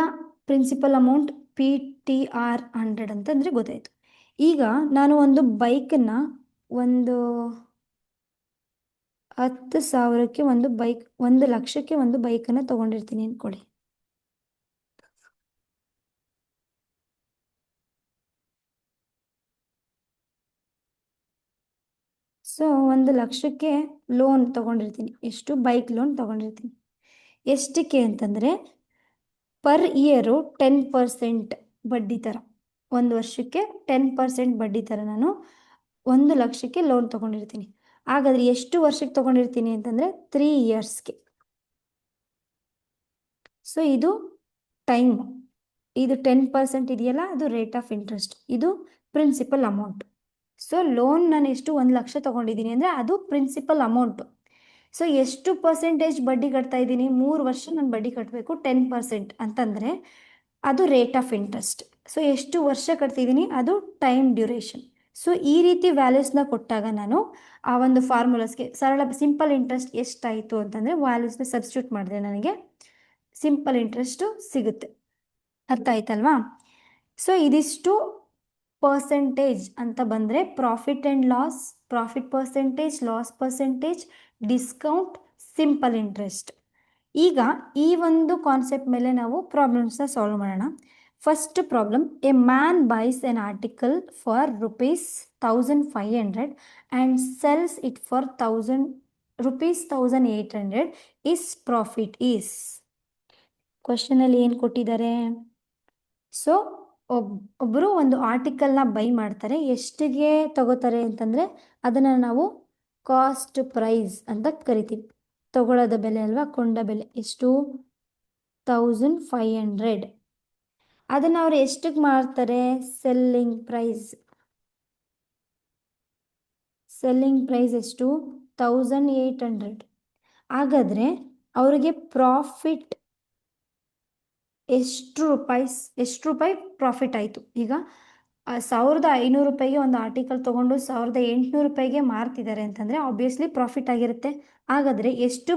ಪ್ರಿನ್ಸಿಪಲ್ ಅಮೌಂಟ್ PTR100 ಅಂತಂದರೆ ಗೊತ್ತಾಯಿತು. ಈಗ ನಾನು ಒಂದು ಬೈಕನ್ನು ಒಂದು 10,000ಕ್ಕೆ ಒಂದು ಬೈಕ್, 1,00,000ಕ್ಕೆ ಒಂದು ಬೈಕನ್ನು ತೊಗೊಂಡಿರ್ತೀನಿ ಅಂದ್ಕೊಳ್ಳಿ. ಸೊ 1,00,000ಕ್ಕೆ ಲೋನ್ ತೊಗೊಂಡಿರ್ತೀನಿ. ಎಷ್ಟು? ಬೈಕ್ ಲೋನ್ ತೊಗೊಂಡಿರ್ತೀನಿ. ಎಷ್ಟಕ್ಕೆ ಅಂತಂದರೆ ಪರ್ ಇಯರು 10% ಬಡ್ಡಿ ಥರ, ಒಂದು ವರ್ಷಕ್ಕೆ 10% ಬಡ್ಡಿ ಥರ ನಾನು 1,00,000ಕ್ಕೆ ಲೋನ್ ತೊಗೊಂಡಿರ್ತೀನಿ. ಹಾಗಾದರೆ ಎಷ್ಟು ವರ್ಷಕ್ಕೆ ತೊಗೊಂಡಿರ್ತೀನಿ ಅಂತಂದರೆ 3 ಇಯರ್ಸ್ಗೆ. ಸೊ ಇದು ಟೈಮ್, ಇದು 10% ಇದೆಯಲ್ಲ, ಅದು ರೇಟ್ ಆಫ್ ಇಂಟ್ರೆಸ್ಟ್, ಇದು ಪ್ರಿನ್ಸಿಪಲ್ ಅಮೌಂಟ್. ಸೊ ಲೋನ್ ನಾನು ಎಷ್ಟು 1,00,000 ತೊಗೊಂಡಿದ್ದೀನಿ ಅಂದರೆ ಅದು ಪ್ರಿನ್ಸಿಪಲ್ ಅಮೌಂಟು. ಸೊ ಎಷ್ಟು ಪರ್ಸೆಂಟೇಜ್ ಬಡ್ಡಿ ಕಟ್ತಾ ಇದ್ದೀನಿ? 3 ವರ್ಷ ನಾನು ಬಡ್ಡಿ ಕಟ್ಟಬೇಕು 10% ಅಂತಂದರೆ ಅದು ರೇಟ್ ಆಫ್ ಇಂಟ್ರೆಸ್ಟ್. ಸೊ ಎಷ್ಟು ವರ್ಷ ಕಟ್ತಿದ್ದೀನಿ? ಅದು ಟೈಮ್ ಡ್ಯೂರೇಷನ್. ಸೊ ಈ ರೀತಿ ವ್ಯಾಲ್ಯೂಸ್ನ ಕೊಟ್ಟಾಗ ನಾನು ಆ ಒಂದು ಫಾರ್ಮುಲಾಸ್ಗೆ ಸಿಂಪಲ್ ಇಂಟ್ರೆಸ್ಟ್ ಎಷ್ಟಾಯಿತು ಅಂತಂದರೆ ವ್ಯಾಲ್ಯೂಸ್ನ ಸಬ್ಸ್ಟಿಟ್ಯೂಟ್ ಮಾಡಿದ್ರೆ ನನಗೆ ಸಿಂಪಲ್ ಇಂಟ್ರೆಸ್ಟು ಸಿಗುತ್ತೆ. ಅರ್ಥ ಆಯ್ತಲ್ವಾ? ಸೊ ಇದಿಷ್ಟು ಪರ್ಸೆಂಟೇಜ್ ಅಂತ ಬಂದರೆ profit and loss, profit percentage, loss percentage, discount, simple interest. ಈಗ ಈ ಒಂದು ಕಾನ್ಸೆಪ್ಟ್ ಮೇಲೆ ನಾವು ಪ್ರಾಬ್ಲಮ್ಸ್ನ ಸಾಲ್ವ್ ಮಾಡೋಣ. First problem, a man buys an article for ₹1,500 and sells it for ₹1,800. Is profit is. ಕ್ವಶನಲ್ಲಿ ಏನು ಕೊಟ್ಟಿದ್ದಾರೆ? ಸೊ ಒಬ್ಬರು ಒಂದು ಆರ್ಟಿಕಲ್ನ ಬೈ ಮಾಡ್ತಾರೆ. ಎಷ್ಟಿಗೆ ತಗೋತಾರೆ ಅಂತಂದರೆ ಅದನ್ನು ನಾವು ಕಾಸ್ಟ್ ಪ್ರೈಸ್ ಅಂತ ಕರಿತೀವಿ. ತಗೊಳ್ಳೋದ ಬೆಲೆ ಅಲ್ವಾ, ಕೊಂಡ ಬೆಲೆ. ಎಷ್ಟು? 1,500. ಅದನ್ನು ಅವ್ರು ಎಷ್ಟಿಗೆ ಮಾರ್ತಾರೆ? Selling price. ಸೆಲ್ಲಿಂಗ್ ಪ್ರೈಸ್ ಎಷ್ಟು? 1,800. ಹಾಗಾದರೆ ಅವರಿಗೆ ಪ್ರಾಫಿಟ್ ಎಷ್ಟು ರೂಪಾಯಿ ಪ್ರಾಫಿಟ್ ಆಯಿತು? ಈಗ 1,500 ರೂಪಾಯಿಗೆ ಒಂದು ಆರ್ಟಿಕಲ್ ತೊಗೊಂಡು 1,800 ರೂಪಾಯಿಗೆ ಮಾರ್ತಿದ್ದಾರೆ ಅಂತಂದರೆ ಆಬ್ವಿಯಸ್ಲಿ ಪ್ರಾಫಿಟ್ ಆಗಿರುತ್ತೆ. ಹಾಗಾದರೆ ಎಷ್ಟು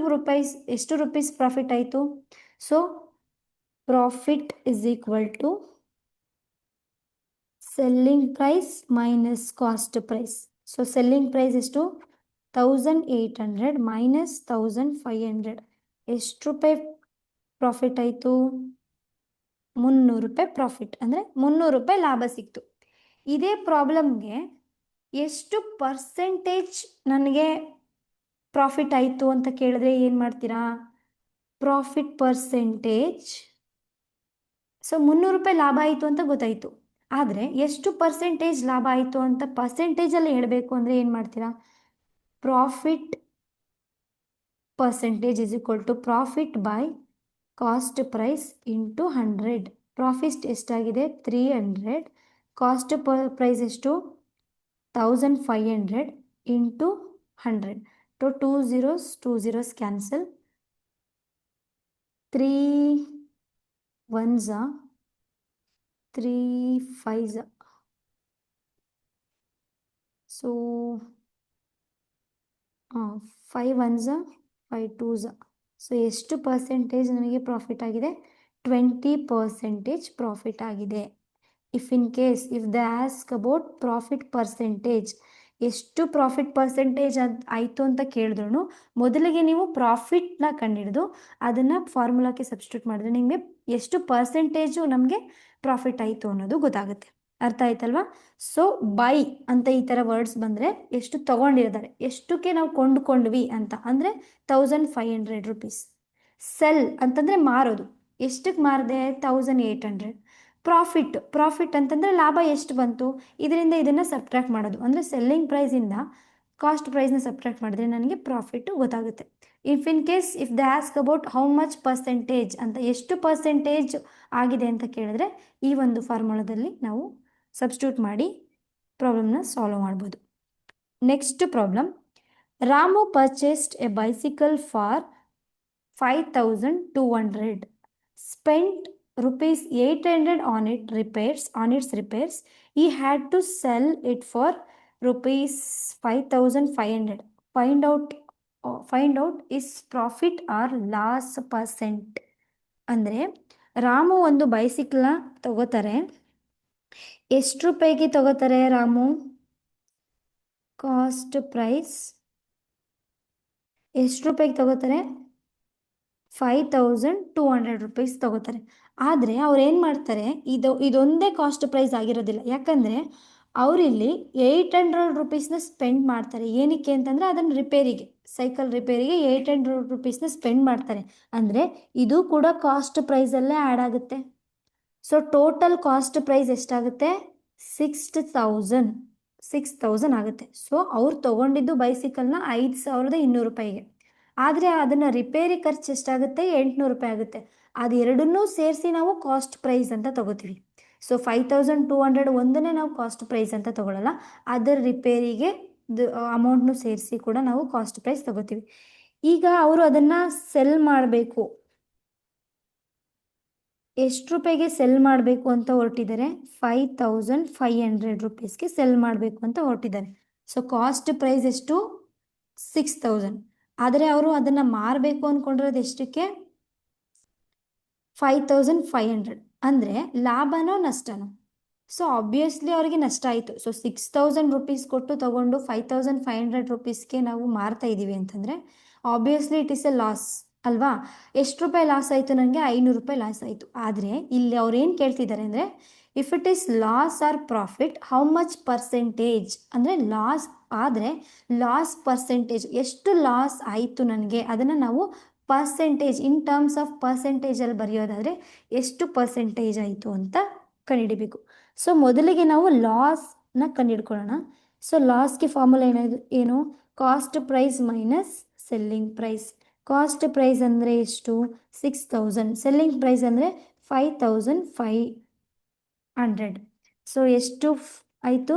ರುಪೀಸ್ ಪ್ರಾಫಿಟ್ ಆಯಿತು? So profit is equal to selling price minus cost price. So selling price ಎಷ್ಟು? 1,800 ಮೈನಸ್ 1,500. ಎಷ್ಟು ರೂಪಾಯಿ ಪ್ರಾಫಿಟ್ ಆಯಿತು? 300 ರೂಪಾಯಿ ಪ್ರಾಫಿಟ್, ಅಂದರೆ 300 ರೂಪಾಯಿ ಲಾಭ ಸಿಕ್ತು. ಇದೇ ಪ್ರಾಬ್ಲಮ್ಗೆ ಎಷ್ಟು ಪರ್ಸೆಂಟೇಜ್ ನನಗೆ ಪ್ರಾಫಿಟ್ ಆಯಿತು ಅಂತ ಕೇಳಿದ್ರೆ ಏನು ಮಾಡ್ತೀರಾ? Profit percentage. ಸೊ 300 ರೂಪಾಯಿ ಲಾಭ ಆಯಿತು ಅಂತ ಗೊತ್ತಾಯಿತು, ಆದರೆ ಎಷ್ಟು ಪರ್ಸೆಂಟೇಜ್ ಲಾಭ ಆಯಿತು ಅಂತ ಪರ್ಸೆಂಟೇಜಲ್ಲಿ ಹೇಳಬೇಕು ಅಂದರೆ ಏನು ಮಾಡ್ತೀರಾ? Profit percentage is equal to profit by cost price into 100. Profit ಎಷ್ಟಾಗಿದೆ? 300. ಕಾಸ್ಟ್ ಪ್ರೈಸ್ ಎಷ್ಟು? 1,500 into 100. Two 2 zeros cancel. 3 ones 3 5s. So 5 ones 5 2s. So ಎಷ್ಟು ಪರ್ಸೆಂಟೇಜ್ ನನಗೆ ಪ್ರಾಫಿಟ್ ಆಗಿದೆ? 20% ಪ್ರಾಫಿಟ್ ಆಗಿದೆ. If in case if the ask about profit percentage, ಎಷ್ಟು profit percentage ಆಯಿತು ಅಂತ ಕೇಳಿದ್ರು ಮೊದಲಿಗೆ ನೀವು ಪ್ರಾಫಿಟ್ನ ಕಂಡುಹಿಡಿದು ಅದನ್ನು ಫಾರ್ಮುಲಾಕ್ಕೆ ಸಬ್ಸ್ಟಿಟ್ಯೂಟ್ ಮಾಡಿದ್ರೆ ನಿಮಗೆ ಎಷ್ಟು ಪರ್ಸೆಂಟೇಜು ನಮಗೆ ಪ್ರಾಫಿಟ್ ಆಯಿತು ಅನ್ನೋದು ಗೊತ್ತಾಗುತ್ತೆ. ಅರ್ಥ ಆಯ್ತಲ್ವಾ? ಸೊ ಬೈ ಅಂತ ಈ ಥರ ವರ್ಡ್ಸ್ ಬಂದರೆ ಎಷ್ಟು ತೊಗೊಂಡಿರ್ತಾರೆ, ಎಷ್ಟಕ್ಕೆ ನಾವು ಕೊಂಡ್ಕೊಂಡ್ವಿ ಅಂತ ಅಂದರೆ 1500 rupees. ಸೆಲ್ ಅಂತಂದರೆ ಮಾರೋದು, ಎಷ್ಟಕ್ಕೆ ಮಾರಿದೆ? 1800. ಪ್ರಾಫಿಟ್ ಅಂತಂದರೆ ಲಾಭ ಎಷ್ಟು ಬಂತು, ಇದರಿಂದ ಇದನ್ನು ಸಬ್ಟ್ರಾಕ್ಟ್ ಮಾಡೋದು, ಅಂದರೆ ಸೆಲ್ಲಿಂಗ್ ಪ್ರೈಸಿಂದ ಕಾಸ್ಟ್ ಪ್ರೈಸ್ನ ಸಬ್ಟ್ರಾಕ್ಟ್ ಮಾಡಿದ್ರೆ ನನಗೆ ಪ್ರಾಫಿಟ್ಟು ಗೊತ್ತಾಗುತ್ತೆ. If in case if the ask about how much percentage ಅಂತ, ಎಷ್ಟು ಪರ್ಸೆಂಟೇಜ್ ಆಗಿದೆ ಅಂತ ಕೇಳಿದ್ರೆ ಈ ಒಂದು ಫಾರ್ಮುಲಾದಲ್ಲಿ ನಾವು ಸಬ್ಸ್ಟಿಟ್ಯೂಟ್ ಮಾಡಿ ಪ್ರಾಬ್ಲಮ್ನ ಸಾಲ್ವ್ ಮಾಡ್ಬೋದು. Next problem, Ramu purchased A bicycle for 5200, spent rupees 800 on its repairs. He had to sell it for rupees 5500. Find out is profit or loss percent. ಅಂದರೆ ರಾಮು ಒಂದು ಬೈಸಿಕಲ್ನ ತಗೋತಾರೆ. ಎಷ್ಟು ರೂಪಾಯಿಗೆ ತಗೋತಾರೆ ರಾಮು? ಕಾಸ್ಟ್ ಪ್ರೈಸ್ ಎಷ್ಟು ರೂಪಾಯಿಗೆ ತಗೋತಾರೆ? 5200 rupees ತಗೋತಾರೆ. ಆದರೆ ಅವ್ರು ಏನು ಮಾಡ್ತಾರೆ, ಇದೊಂದೇ ಕಾಸ್ಟ್ ಪ್ರೈಸ್ ಆಗಿರೋದಿಲ್ಲ. ಯಾಕಂದರೆ ಅವರಿಲ್ಲಿ 800 rupeesನ ಸ್ಪೆಂಡ್ ಮಾಡ್ತಾರೆ. ಏನಕ್ಕೆ ಅಂತಂದರೆ ಅದನ್ನು ರಿಪೇರಿಗೆ, ಸೈಕಲ್ ರಿಪೇರಿಗೆ 800 rupeesನ ಸ್ಪೆಂಡ್ ಮಾಡ್ತಾರೆ. ಅಂದರೆ ಇದು ಕೂಡ ಕಾಸ್ಟ್ ಪ್ರೈಸಲ್ಲೇ ಆ್ಯಡ್ ಆಗುತ್ತೆ. ಸೊ ಟೋಟಲ್ ಕಾಸ್ಟ್ ಪ್ರೈಸ್ ಎಷ್ಟಾಗುತ್ತೆ? 6000 ಆಗುತ್ತೆ. ಸೊ ಅವ್ರು ತೊಗೊಂಡಿದ್ದು ಬೈಸಿಕಲ್ನ 5200 ರೂಪಾಯಿಗೆ. ಆದರೆ ಅದನ್ನು ರಿಪೇರಿ ಖರ್ಚು ಎಷ್ಟಾಗುತ್ತೆ? 800 ರೂಪಾಯಿ ಆಗುತ್ತೆ. ಅದು ಎರಡನ್ನೂ ಸೇರಿಸಿ ನಾವು ಕಾಸ್ಟ್ ಪ್ರೈಸ್ ಅಂತ ತಗೋತೀವಿ. ಸೊ 5200 ಒಂದನ್ನೇ ನಾವು ಕಾಸ್ಟ್ ಪ್ರೈಸ್ ಅಂತ ತಗೊಳ್ಳಲ್ಲ, ಅದರ ರಿಪೇರಿಗೆ ಅಮೌಂಟ್ನು ಸೇರಿಸಿ ಕೂಡ ನಾವು ಕಾಸ್ಟ್ ಪ್ರೈಸ್ ತಗೋತೀವಿ. ಈಗ ಅವರು ಅದನ್ನು ಸೆಲ್ ಮಾಡಬೇಕು, ಎಷ್ಟು ರೂಪಾಯಿಗೆ ಸೆಲ್ ಮಾಡಬೇಕು ಅಂತ ಹೊರಟಿದ್ದಾರೆ? 5500 rupeesಗೆ ಸೆಲ್ ಮಾಡಬೇಕು ಅಂತ ಹೊರಟಿದ್ದಾರೆ. ಸೊ ಕಾಸ್ಟ್ ಪ್ರೈಸ್ ಎಷ್ಟು? 6000. ಆದರೆ ಅವರು ಅದನ್ನು ಮಾರಬೇಕು ಅಂದ್ಕೊಂಡಿರೋದು ಎಷ್ಟಕ್ಕೆ? 5500. ಅಂದರೆ ಲಾಭನೋ ನಷ್ಟನೋ? ಸೊ ಆಬ್ವಿಯಸ್ಲಿ ಅವರಿಗೆ ನಷ್ಟ ಆಯಿತು. ಸೊ 6000 rupees ಕೊಟ್ಟು ತಗೊಂಡು 5500 rupeesಗೆ ನಾವು ಮಾರ್ತಾ ಇದ್ದೀವಿ ಅಂತಂದರೆ obviously it is A loss ಅಲ್ವಾ? ಎಷ್ಟು ರೂಪಾಯಿ ಲಾಸ್ ಆಯಿತು? ನನಗೆ 500 ರೂಪಾಯಿ ಲಾಸ್ ಆಯಿತು. ಆದರೆ ಇಲ್ಲಿ ಅವ್ರು ಏನು ಕೇಳ್ತಿದ್ದಾರೆ ಅಂದರೆ if it is loss or profit how much percentage, ಅಂದರೆ ಲಾಸ್ ಆದರೆ ಲಾಸ್ ಪರ್ಸೆಂಟೇಜ್ ಎಷ್ಟು ಲಾಸ್ ಆಯಿತು ನನಗೆ, ಅದನ್ನು ನಾವು ಪರ್ಸೆಂಟೇಜ್ ಇನ್ ಟರ್ಮ್ಸ್ ಆಫ್ ಪರ್ಸೆಂಟೇಜಲ್ಲಿ ಬರೆಯೋದಾದರೆ ಎಷ್ಟು ಪರ್ಸೆಂಟೇಜ್ ಆಯಿತು ಅಂತ ಕಂಡುಹಿಡಿಬೇಕು. ಸೊ ಮೊದಲಿಗೆ ನಾವು ಲಾಸ್ನ ಕಂಡುಹಿಡ್ಕೊಳ್ಳೋಣ. ಸೊ ಲಾಸ್ಗೆ ಫಾರ್ಮುಲಾ ಏನು? Cost price minus selling price. Cost price ಅಂದರೆ ಎಷ್ಟು? 6000. ಸೆಲ್ಲಿಂಗ್ ಪ್ರೈಸ್ ಅಂದರೆ 5500. ಸೊ ಎಷ್ಟು ಆಯಿತು?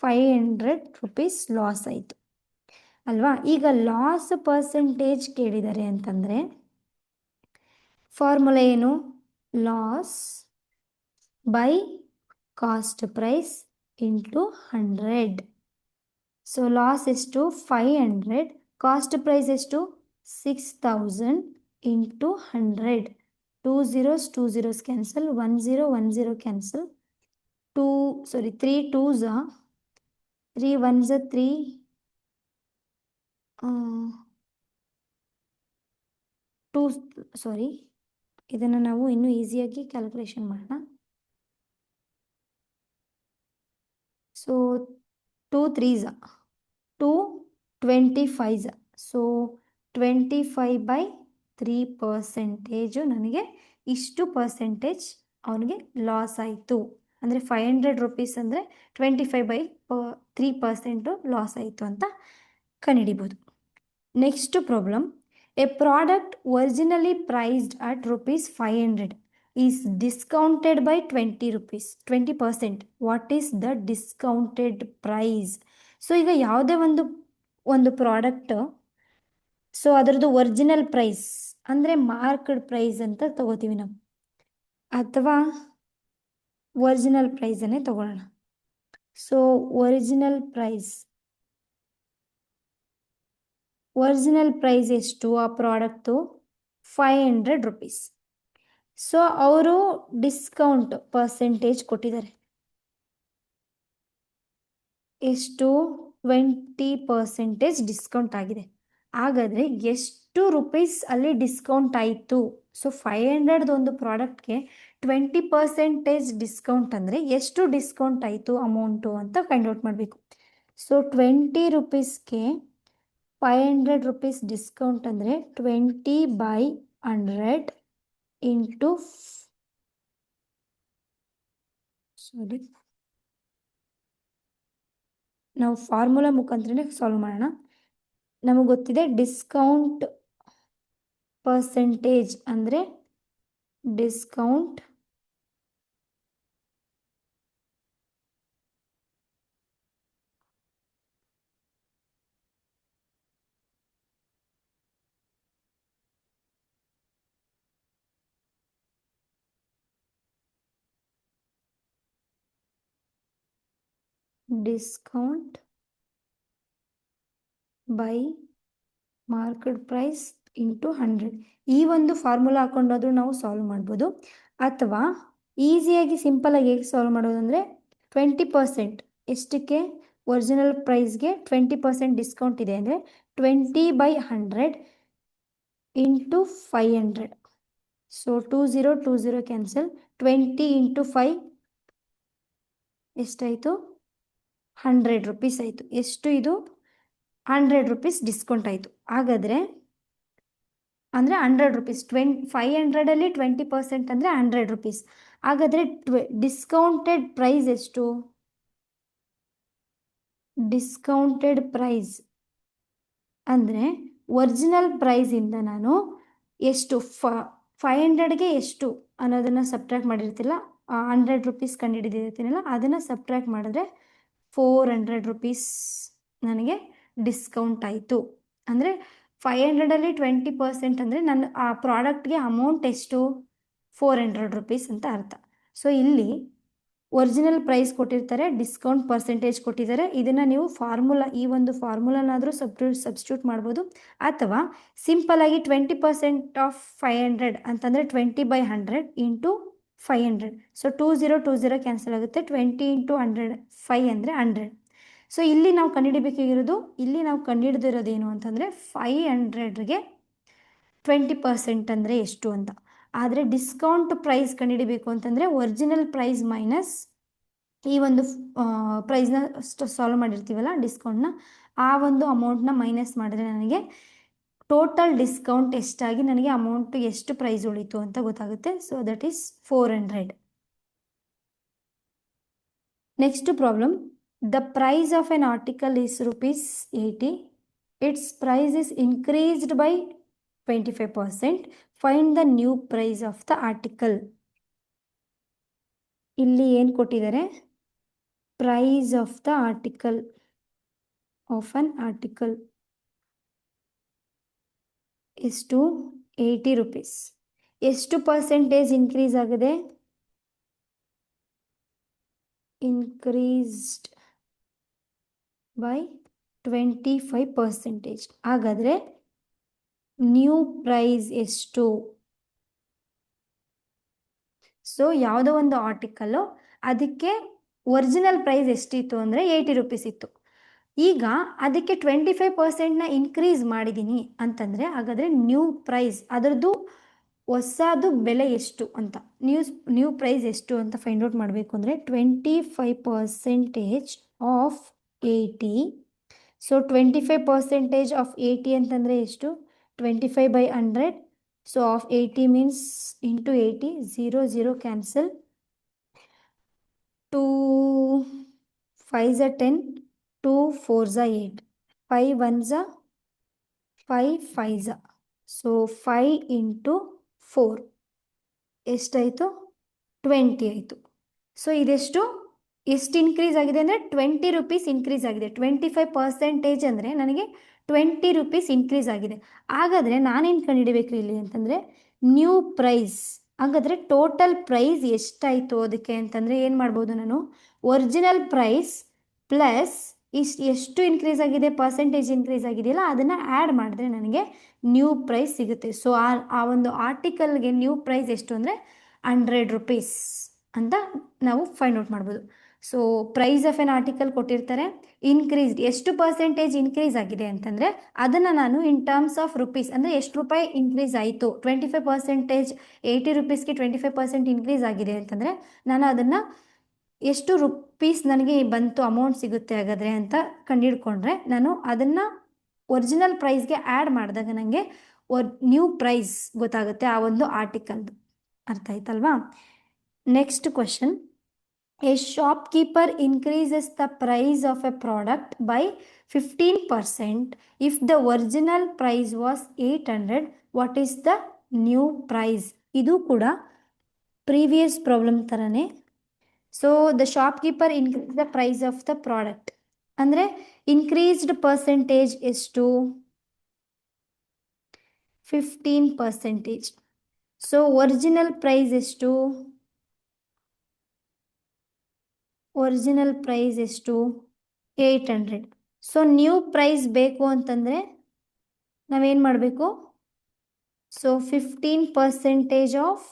500 rupees ಲಾಸ್ ಆಯಿತು ಅಲ್ವಾ? ಈಗ ಲಾಸ್ ಪರ್ಸೆಂಟೇಜ್ ಕೇಳಿದ್ದಾರೆ ಅಂತಂದರೆ ಫಾರ್ಮುಲಾ ಏನು? Loss by cost price into 100. So loss ಎಷ್ಟು? 500. ಕಾಸ್ಟ್ ಪ್ರೈಸ್ ಎಷ್ಟು? 6000 into 100. 2 zeros cancel, 1 0 cancel, 3 2s 3 1s 3 2 ಇದನ್ನು ನಾವು ಇನ್ನೂ ಈಸಿಯಾಗಿ ಕ್ಯಾಲ್ಕುಲೇಷನ್ ಮಾಡೋಣ. So 2 3s 225s. ಸೊ 25/3% ನನಗೆ ಇಷ್ಟು ಪರ್ಸೆಂಟೇಜ್ ಅವನಿಗೆ ಲಾಸ್ ಆಯಿತು. ಅಂದರೆ 500 rupees ಅಂದರೆ 25/3% ಲಾಸ್ ಆಯಿತು ಅಂತ ಕಂಡುಹಿಡಿಬೋದು. Next problem, a product originally priced at ₹500 is discounted by 20 rupees 20%. What is the discounted price? So ಈಗ ಯಾವುದೇ ಒಂದು ಪ್ರಾಡಕ್ಟ್, ಸೊ ಅದರದ್ದು ಒರಿಜಿನಲ್ ಪ್ರೈಸ್ ಅಂದರೆ ಮಾರ್ಕ್ಡ್ ಪ್ರೈಸ್ ಅಂತ ತಗೋತೀವಿ ನಾವು, ಅಥವಾ ಒರಿಜಿನಲ್ ಪ್ರೈಸನ್ನೇ ತಗೊಳ್ಳೋಣ. ಸೊ ಒರಿಜಿನಲ್ ಪ್ರೈಸ್ ಎಷ್ಟು ಆ ಪ್ರಾಡಕ್ಟು? 500 ರುಪೀಸ್. ಸೊ ಅವರು ಡಿಸ್ಕೌಂಟ್ ಪರ್ಸೆಂಟೇಜ್ ಕೊಟ್ಟಿದ್ದಾರೆ ಎಷ್ಟು? 20% ಡಿಸ್ಕೌಂಟ್ ಆಗಿದೆ. ಹಾಗಾದರೆ ಎಷ್ಟು ರುಪೀಸ್ ಅಲ್ಲಿ ಡಿಸ್ಕೌಂಟ್ ಆಯಿತು? ಸೊ 500 ಒಂದು ಪ್ರಾಡಕ್ಟ್ಗೆ 20% ಡಿಸ್ಕೌಂಟ್ ಅಂದರೆ ಎಷ್ಟು ಡಿಸ್ಕೌಂಟ್ ಆಯಿತು ಅಮೌಂಟು ಅಂತ ಫೈಂಡ್ ಔಟ್ ಮಾಡಬೇಕು. ಸೊ 20 ರುಪೀಸ್ಗೆ 500 ರುಪೀಸ್ ಡಿಸ್ಕೌಂಟ್ ಅಂದರೆ 20/100 ಇಂಟು ನಾವು ಫಾರ್ಮುಲಾ ಮುಖಾಂತರನೇ ಸಾಲ್ವ್ ಮಾಡೋಣ. ನಮಗೆ ಗೊತ್ತಿದೆ ಡಿಸ್ಕೌಂಟ್ ಪರ್ಸೆಂಟೇಜ್ ಅಂದರೆ discount by market price into 100. ಈ ಒಂದು ಫಾರ್ಮುಲಾ ಹಾಕೊಂಡಾದ್ರೂ ನಾವು ಸಾಲ್ವ್ ಮಾಡ್ಬೋದು, ಅಥವಾ ಈಸಿಯಾಗಿ ಸಿಂಪಲಾಗಿ ಹೇಗೆ ಸಾಲ್ವ್ ಮಾಡೋದು ಅಂದರೆ 20% ಎಷ್ಟಕ್ಕೆ? ಒರಿಜಿನಲ್ ಪ್ರೈಸ್ಗೆ 20% ಡಿಸ್ಕೌಂಟ್ ಇದೆ ಅಂದರೆ 20/100 ಇಂಟು 500. So 20 cancel. 20 ಇಂಟು 5 ಎಷ್ಟಾಯಿತು? 100 ರುಪೀಸ್ ಆಯಿತು. ಎಷ್ಟು ಇದು? 100 ರುಪೀಸ್ ಡಿಸ್ಕೌಂಟ್ ಆಯಿತು. ಹಾಗಾದರೆ ಅಂದರೆ 100 ರುಪೀಸ್ 500ಅಲ್ಲಿ 20% ಅಂದರೆ 100 ರುಪೀಸ್. ಹಾಗಾದರೆ ಡಿಸ್ಕೌಂಟೆಡ್ ಪ್ರೈಸ್ ಎಷ್ಟು? ಡಿಸ್ಕೌಂಟೆಡ್ ಪ್ರೈಸ್ ಅಂದರೆ ಒರಿಜಿನಲ್ ಪ್ರೈಸಿಂದ ನಾನು ಎಷ್ಟು 500ಗೆ ಎಷ್ಟು ಅನ್ನೋದನ್ನು ಸಬ್ಟ್ರ್ಯಾಕ್ಟ್ ಮಾಡಿರ್ತಿಲ್ಲ, 100 ರುಪೀಸ್ ಕಂಡುಹಿಡಿದಿರ್ತೀನಲ್ಲ ಅದನ್ನು ಸಬ್ಟ್ರ್ಯಾಕ್ಟ್ ಮಾಡಿದ್ರೆ 400 ರುಪೀಸ್ ನನಗೆ ಡಿಸ್ಕೌಂಟ್ ಆಯಿತು. ಅಂದರೆ 500ಅಲ್ಲಿ 20% ಅಂದರೆ ನನ್ನ ಆ ಪ್ರಾಡಕ್ಟ್ಗೆ ಅಮೌಂಟ್ ಎಷ್ಟು? 400 ರುಪೀಸ್ ಅಂತ ಅರ್ಥ. ಸೊ ಇಲ್ಲಿ ಒರಿಜಿನಲ್ ಪ್ರೈಸ್ ಕೊಟ್ಟಿರ್ತಾರೆ, ಡಿಸ್ಕೌಂಟ್ ಪರ್ಸೆಂಟೇಜ್ ಕೊಟ್ಟಿದ್ದಾರೆ. ಇದನ್ನು ನೀವು ಈ ಒಂದು ಫಾರ್ಮುಲಾನಾದರೂ ಸಬ್ಸ್ಟಿಟ್ಯೂಟ್ ಮಾಡ್ಬೋದು, ಅಥವಾ ಸಿಂಪಲಾಗಿ 20% ಆಫ್ 500 ಅಂತಂದರೆ 20/100 ಇಂಟು 500. ಸೊ 20 ಕ್ಯಾನ್ಸಲ್ ಆಗುತ್ತೆ. 20 ಇಂಟು 100 5 ಅಂದರೆ 100. ಸೊ ಇಲ್ಲಿ ನಾವು ಕಂಡುಹಿಡಿಬೇಕಾಗಿರೋದು, ಇಲ್ಲಿ ನಾವು ಕಂಡುಹಿಡಿದಿರೋದೇನು ಅಂತಂದರೆ 500ಗೆ 20% ಅಂದರೆ ಎಷ್ಟು ಅಂತ. ಆದರೆ ಡಿಸ್ಕೌಂಟ್ ಪ್ರೈಸ್ ಕಂಡುಹಿಡಿಬೇಕು ಅಂತಂದರೆ ಒರಿಜಿನಲ್ ಪ್ರೈಸ್ ಮೈನಸ್ ಈ ಒಂದು ಪ್ರೈಸ್ನ ಸಾಲ್ವ್ ಮಾಡಿರ್ತೀವಲ್ಲ ಡಿಸ್ಕೌಂಟ್ನ, ಆ ಒಂದು ಅಮೌಂಟ್ನ ಮೈನಸ್ ಮಾಡಿದ್ರೆ ನನಗೆ ಟೋಟಲ್ ಡಿಸ್ಕೌಂಟ್ ಎಷ್ಟಾಗಿ ನನಗೆ ಅಮೌಂಟ್ ಎಷ್ಟು ಪ್ರೈಸ್ ಉಳಿತು ಅಂತ ಗೊತ್ತಾಗುತ್ತೆ. So that is 400. Next problem. The price of an article is ₹80. Its price is increased by 25%. Find the new price of the article. ಇಲ್ಲಿ ಏನು ಕೊಟ್ಟಿದ್ದಾರೆ? Price of the article of an article ಎಷ್ಟು? 80 rupees. ಎಷ್ಟು percentage increase ಆಗಿದೆ? Increased by 25%. ಹಾಗಾದರೆ new price ಎಷ್ಟು? So ಯಾವುದೋ ಒಂದು ಆರ್ಟಿಕಲ್ಲು ಅದಕ್ಕೆ ಒರಿಜಿನಲ್ ಪ್ರೈಸ್ ಎಷ್ಟಿತ್ತು ಅಂದರೆ 80 ರುಪೀಸ್ ಇತ್ತು. ಈಗ ಅದಕ್ಕೆ 25%ನ ಇನ್ಕ್ರೀಸ್ ಮಾಡಿದ್ದೀನಿ ಅಂತಂದರೆ ಹಾಗಾದರೆ ನ್ಯೂ ಪ್ರೈಸ್ ಅದರದ್ದು ಹೊಸದು ಬೆಲೆ ಎಷ್ಟು ಅಂತ, ನ್ಯೂ ಪ್ರೈಸ್ ಎಷ್ಟು ಅಂತ ಫೈಂಡ್ ಔಟ್ ಮಾಡಬೇಕು ಅಂದರೆ 25% ಆಫ್ 80. ಸೊ 25% ಆಫ್ 80 ಅಂತಂದರೆ ಎಷ್ಟು? 25/100. So of 80 means into 80. 0 cancel. 2 5 10, 2 4 8, 5 1 5 5. So 5 into 4 ಎಷ್ಟಾಯಿತು? 20 ಆಯಿತು. ಸೊ ಎಷ್ಟು ಇನ್ಕ್ರೀಸ್ ಆಗಿದೆ ಅಂದರೆ 20 ರುಪೀಸ್ ಇನ್ಕ್ರೀಸ್ ಆಗಿದೆ. 25% ಅಂದರೆ ನನಗೆ 20 ರೂಪೀಸ್ ಇನ್ಕ್ರೀಸ್ ಆಗಿದೆ. ಹಾಗಾದರೆ ನಾನೇನು ಕಂಡುಹಿಡಿಬೇಕು ಇಲ್ಲಿ ಅಂತಂದರೆ ನ್ಯೂ ಪ್ರೈಸ್. ಹಾಗಾದರೆ ಟೋಟಲ್ ಪ್ರೈಸ್ ಎಷ್ಟಾಯಿತು ಅದಕ್ಕೆ ಅಂತಂದರೆ ಏನು ಮಾಡ್ಬೋದು ನಾನು, ಒರಿಜಿನಲ್ ಪ್ರೈಸ್ ಪ್ಲಸ್ ಎಷ್ಟು ಇನ್ಕ್ರೀಸ್ ಆಗಿದೆ, ಪರ್ಸೆಂಟೇಜ್ ಇನ್ಕ್ರೀಸ್ ಆಗಿದೆಯಲ್ಲ ಅದನ್ನು ಆ್ಯಡ್ ಮಾಡಿದ್ರೆ ನನಗೆ ನ್ಯೂ ಪ್ರೈಸ್ ಸಿಗುತ್ತೆ. ಸೊ ಆ ಒಂದು ಆರ್ಟಿಕಲ್ಗೆ ನ್ಯೂ ಪ್ರೈಸ್ ಎಷ್ಟು ಅಂದರೆ 100 ರೂಪೀಸ್ ಅಂತ ನಾವು ಫೈಂಡ್ ಔಟ್ ಮಾಡ್ಬೋದು. So price of an article ಕೊಟ್ಟಿರ್ತಾರೆ, ಇನ್ಕ್ರೀಸ್ಡ್ ಎಷ್ಟು ಪರ್ಸೆಂಟೇಜ್ ಇನ್ಕ್ರೀಸ್ ಆಗಿದೆ ಅಂತಂದರೆ ಅದನ್ನು ನಾನು ಇನ್ ಟರ್ಮ್ಸ್ ಆಫ್ ರುಪೀಸ್ ಅಂದರೆ ಎಷ್ಟು ರೂಪಾಯಿ ಇನ್ಕ್ರೀಸ್ ಆಯಿತು, 25% 80 ರೂಪೀಸ್ಗೆ 25% ಇನ್ಕ್ರೀಸ್ ಆಗಿದೆ ಅಂತಂದರೆ ನಾನು ಅದನ್ನು ಎಷ್ಟು ರುಪೀಸ್ ನನಗೆ ಬಂತು ಅಮೌಂಟ್ ಸಿಗುತ್ತೆ ಹಾಗಾದರೆ ಅಂತ ಕಂಡುಹಿಡ್ಕೊಂಡ್ರೆ ನಾನು ಅದನ್ನು ಒರಿಜಿನಲ್ ಪ್ರೈಸ್ಗೆ ಆ್ಯಡ್ ಮಾಡಿದಾಗ ನನಗೆ ನ್ಯೂ ಪ್ರೈಸ್ ಗೊತ್ತಾಗುತ್ತೆ ಆ ಒಂದು ಆರ್ಟಿಕಲ್ದು. ಅರ್ಥ ಆಯ್ತಲ್ವಾ? Next question, a shopkeeper increases the price of a product by 15% if the original price was 800, what is the new price? ಇದು ಕೂಡ ಪ್ರೀವಿಯಸ್ ಪ್ರಾಬ್ಲಮ್ ಥರನೇ. So the shopkeeper increase the price of the product ಅಂದರೆ increased percentage ಎಷ್ಟು, 15%. So original price ಎಷ್ಟು, original price ಎಷ್ಟು, 800. So new price ಬೇಕು ಅಂತಂದರೆ ನಾವೇನು ಮಾಡಬೇಕು, ಸೊ 15% ಆಫ್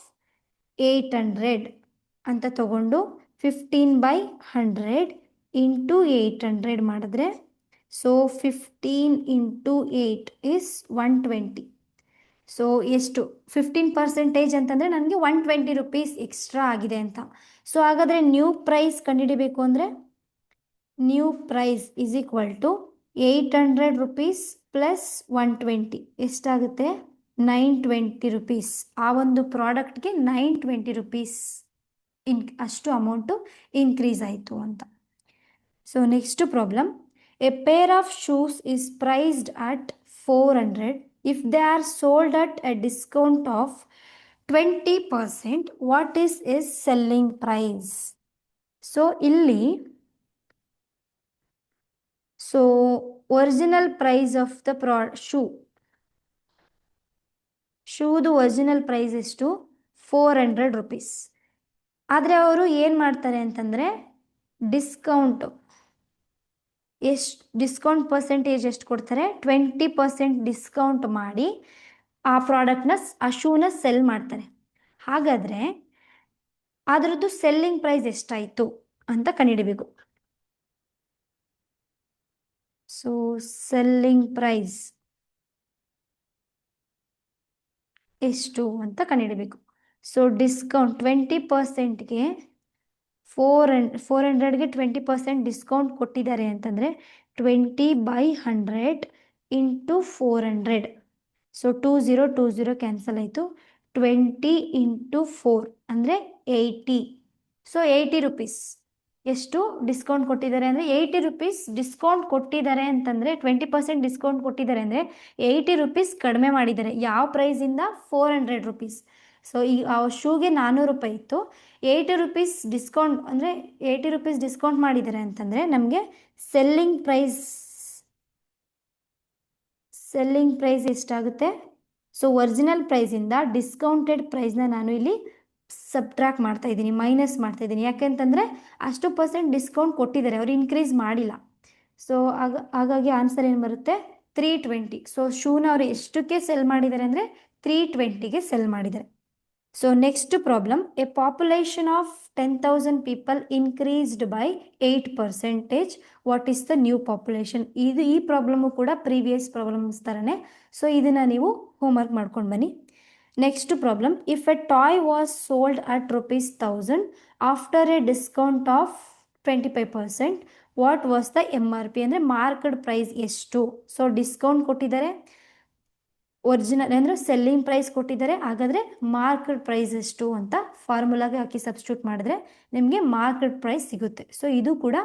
800 ಅಂತ ತಗೊಂಡು 15/100 ಇಂಟು 800 ಮಾಡಿದ್ರೆ ಸೊ 15 ಇಂಟು 8 ಇಸ್ 120. ಸೊ ಎಷ್ಟು 15% ಅಂತಂದರೆ ನನಗೆ 120 ರೂಪೀಸ್ ಎಕ್ಸ್ಟ್ರಾ ಆಗಿದೆ ಅಂತ. ಸೊ ಹಾಗಾದರೆ ನ್ಯೂ ಪ್ರೈಸ್ ಕಂಡುಹಿಡಿಬೇಕು ಅಂದರೆ new price is equal to 800 rupees plus 120 ಎಷ್ಟಾಗುತ್ತೆ, 920 ರೂಪೀಸ್. ಆ ಒಂದು ಪ್ರಾಡಕ್ಟ್ಗೆ 920 ರೂಪೀಸ್ ಅಷ್ಟು ಅಮೌಂಟು ಇನ್ಕ್ರೀಸ್ ಆಯಿತು ಅಂತ. So next problem, a pair of shoes is priced at 400 if they are sold at a discount of 20%, what is its selling price? So ಇಲ್ಲಿ so original price of the ಶೂದು original price ಎಷ್ಟು, 400 rupees. ಆದರೆ ಅವರು ಏನು ಮಾಡ್ತಾರೆ ಅಂತಂದರೆ discount percentage ಎಷ್ಟು ಕೊಡ್ತಾರೆ, 20% ಡಿಸ್ಕೌಂಟ್ ಮಾಡಿ ಆ ಪ್ರಾಡಕ್ಟ್ನ ಆ ಶೂನ ಸೆಲ್ ಮಾಡ್ತಾರೆ. ಹಾಗಾದರೆ ಅದರದ್ದು ಸೆಲ್ಲಿಂಗ್ ಪ್ರೈಸ್ ಎಷ್ಟಾಯಿತು ಅಂತ ಕಂಡುಹಿಡಬೇಕು. ಸೊ ಸೆಲ್ಲಿಂಗ್ ಪ್ರೈಸ್ ಎಷ್ಟು ಅಂತ ಕಂಡುಹಿಡಬೇಕು. ಸೊ ಡಿಸ್ಕೌಂಟ್ 20%ಗೆ 400ಗೆ 20% ಡಿಸ್ಕೌಂಟ್ ಕೊಟ್ಟಿದ್ದಾರೆ ಅಂತಂದರೆ 20/100 ಇಂಟು 400. ಸೊ 20 ಕ್ಯಾನ್ಸಲ್ ಆಯಿತು, 20 ಇಂಟು 4 ಅಂದರೆ 80. ಸೊ 80 ರೂಪೀಸ್ ಎಷ್ಟು ಡಿಸ್ಕೌಂಟ್ ಕೊಟ್ಟಿದ್ದಾರೆ ಅಂದರೆ 80 ರೂಪೀಸ್ ಡಿಸ್ಕೌಂಟ್ ಕೊಟ್ಟಿದ್ದಾರೆ ಅಂತಂದರೆ 20% ಡಿಸ್ಕೌಂಟ್ ಕೊಟ್ಟಿದ್ದಾರೆ ಅಂದರೆ 80 ರೂಪೀಸ್ ಕಡಿಮೆ ಮಾಡಿದ್ದಾರೆ. ಯಾವ ಪ್ರೈಸಿಂದ, 400 ರೂಪೀಸ್. ಸೊ ಈ ಆ ಶೂಗೆ 400 ರೂಪಾಯಿ ಇತ್ತು, 80 ರೂಪೀಸ್ ಡಿಸ್ಕೌಂಟ್ ಅಂದರೆ 80 ರೂಪೀಸ್ ಡಿಸ್ಕೌಂಟ್ ಮಾಡಿದ್ದಾರೆ ಅಂತಂದರೆ ನಮಗೆ ಸೆಲ್ಲಿಂಗ್ ಪ್ರೈಸ್ ಎಷ್ಟಾಗುತ್ತೆ. ಸೊ ಒರಿಜಿನಲ್ ಪ್ರೈಸಿಂದ ಡಿಸ್ಕೌಂಟೆಡ್ ಪ್ರೈಸ್ನ ನಾನು ಇಲ್ಲಿ ಸಬ್ಟ್ರಾಕ್ಟ್ ಮಾಡ್ತಾ ಇದ್ದೀನಿ, ಮೈನಸ್ ಮಾಡ್ತಾ ಇದ್ದೀನಿ. ಯಾಕೆಂತಂದರೆ ಅಷ್ಟು ಪರ್ಸೆಂಟ್ ಡಿಸ್ಕೌಂಟ್ ಕೊಟ್ಟಿದ್ದಾರೆ, ಅವರು ಇನ್ಕ್ರೀಸ್ ಮಾಡಿಲ್ಲ. ಸೊ ಹಾಗಾಗಿ ಆನ್ಸರ್ ಏನು ಬರುತ್ತೆ, 320. ಸೊ ಶೂನ ಅವರು ಎಷ್ಟಕ್ಕೆ ಸೆಲ್ ಮಾಡಿದ್ದಾರೆ ಅಂದರೆ 320ಗೆ ಸೆಲ್ ಮಾಡಿದ್ದಾರೆ. So next problem, A population of 10,000 people increased by 8%, what is the new population? ಈ ಪ್ರಾಬ್ಲಮ್ಮು ಕೂಡ ಪ್ರೀವಿಯಸ್ ಪ್ರಾಬ್ಲಮ್ಸ್ ಥರನೇ. ಸೊ ಇದನ್ನು ನೀವು ಹೋಮ್ವರ್ಕ್ ಮಾಡ್ಕೊಂಡು ಬನ್ನಿ. Next problem, if A toy was sold at ₹1000 after A discount of 25%, what was the MRP? ಅಂದರೆ market price ಎಷ್ಟು? So discount ಕೊಟ್ಟಿದ್ದಾರೆ, ಒರಿಜಿನಲ್ ಅಂದರೆ ಸೆಲ್ಲಿಂಗ್ ಪ್ರೈಸ್ ಕೊಟ್ಟಿದ್ದಾರೆ, ಹಾಗಾದರೆ ಮಾರ್ಕೆಟ್ ಪ್ರೈಸ್ ಎಷ್ಟು ಅಂತ ಫಾರ್ಮುಲಾಗೆ ಹಾಕಿ ಸಬ್ಸ್ಟಿಟ್ಯೂಟ್ ಮಾಡಿದ್ರೆ ನಿಮಗೆ ಮಾರ್ಕೆಟ್ ಪ್ರೈಸ್ ಸಿಗುತ್ತೆ. ಸೊ ಇದು ಕೂಡ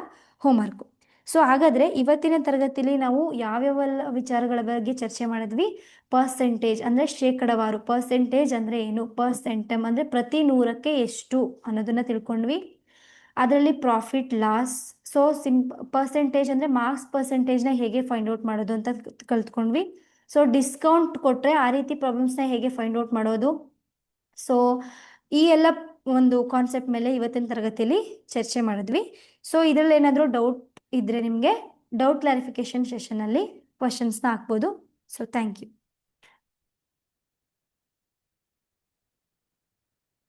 ಹೋಮ್ವರ್ಕು. ಸೊ ಹಾಗಾದರೆ ಇವತ್ತಿನ ತರಗತಿಯಲ್ಲಿ ನಾವು ಯಾವ್ಯಾವೆಲ್ಲ ವಿಚಾರಗಳ ಬಗ್ಗೆ ಚರ್ಚೆ ಮಾಡಿದ್ವಿ? ಪರ್ಸೆಂಟೇಜ್ ಅಂದರೆ ಶೇಕಡವಾರು, ಪರ್ಸೆಂಟೇಜ್ ಅಂದರೆ ಏನು, ಪರ್ಸೆಂಟಮ್ ಅಂದರೆ ಪ್ರತಿ 100ಕ್ಕೆ ಎಷ್ಟು ಅನ್ನೋದನ್ನು ತಿಳ್ಕೊಂಡ್ವಿ. ಅದರಲ್ಲಿ ಪ್ರಾಫಿಟ್ ಲಾಸ್, ಸೊ ಪರ್ಸೆಂಟೇಜ್ ಅಂದರೆ ಮಾರ್ಕ್ಸ್ ಪರ್ಸೆಂಟೇಜ್ನ ಹೇಗೆ ಫೈಂಡ್ ಔಟ್ ಮಾಡೋದು ಅಂತ ಕಲ್ತ್ಕೊಂಡ್ವಿ. ಸೊ ಡಿಸ್ಕೌಂಟ್ ಕೊಟ್ಟರೆ ಆ ರೀತಿ ಪ್ರಾಬ್ಲಮ್ಸ್ನ ಹೇಗೆ ಫೈಂಡ್ ಔಟ್ ಮಾಡೋದು, ಸೊ ಈ ಎಲ್ಲ ಒಂದು ಕಾನ್ಸೆಪ್ಟ್ ಮೇಲೆ ಇವತ್ತಿನ ತರಗತಿಯಲ್ಲಿ ಚರ್ಚೆ ಮಾಡಿದ್ವಿ. ಸೊ ಇದರಲ್ಲಿ ಏನಾದರೂ ಡೌಟ್ ಇದ್ದರೆ ನಿಮಗೆ ಡೌಟ್ ಕ್ಲಾರಿಫಿಕೇಶನ್ ಸೆಷನಲ್ಲಿ ಕ್ವಶನ್ಸ್ನ ಹಾಕ್ಬೋದು. So thank you.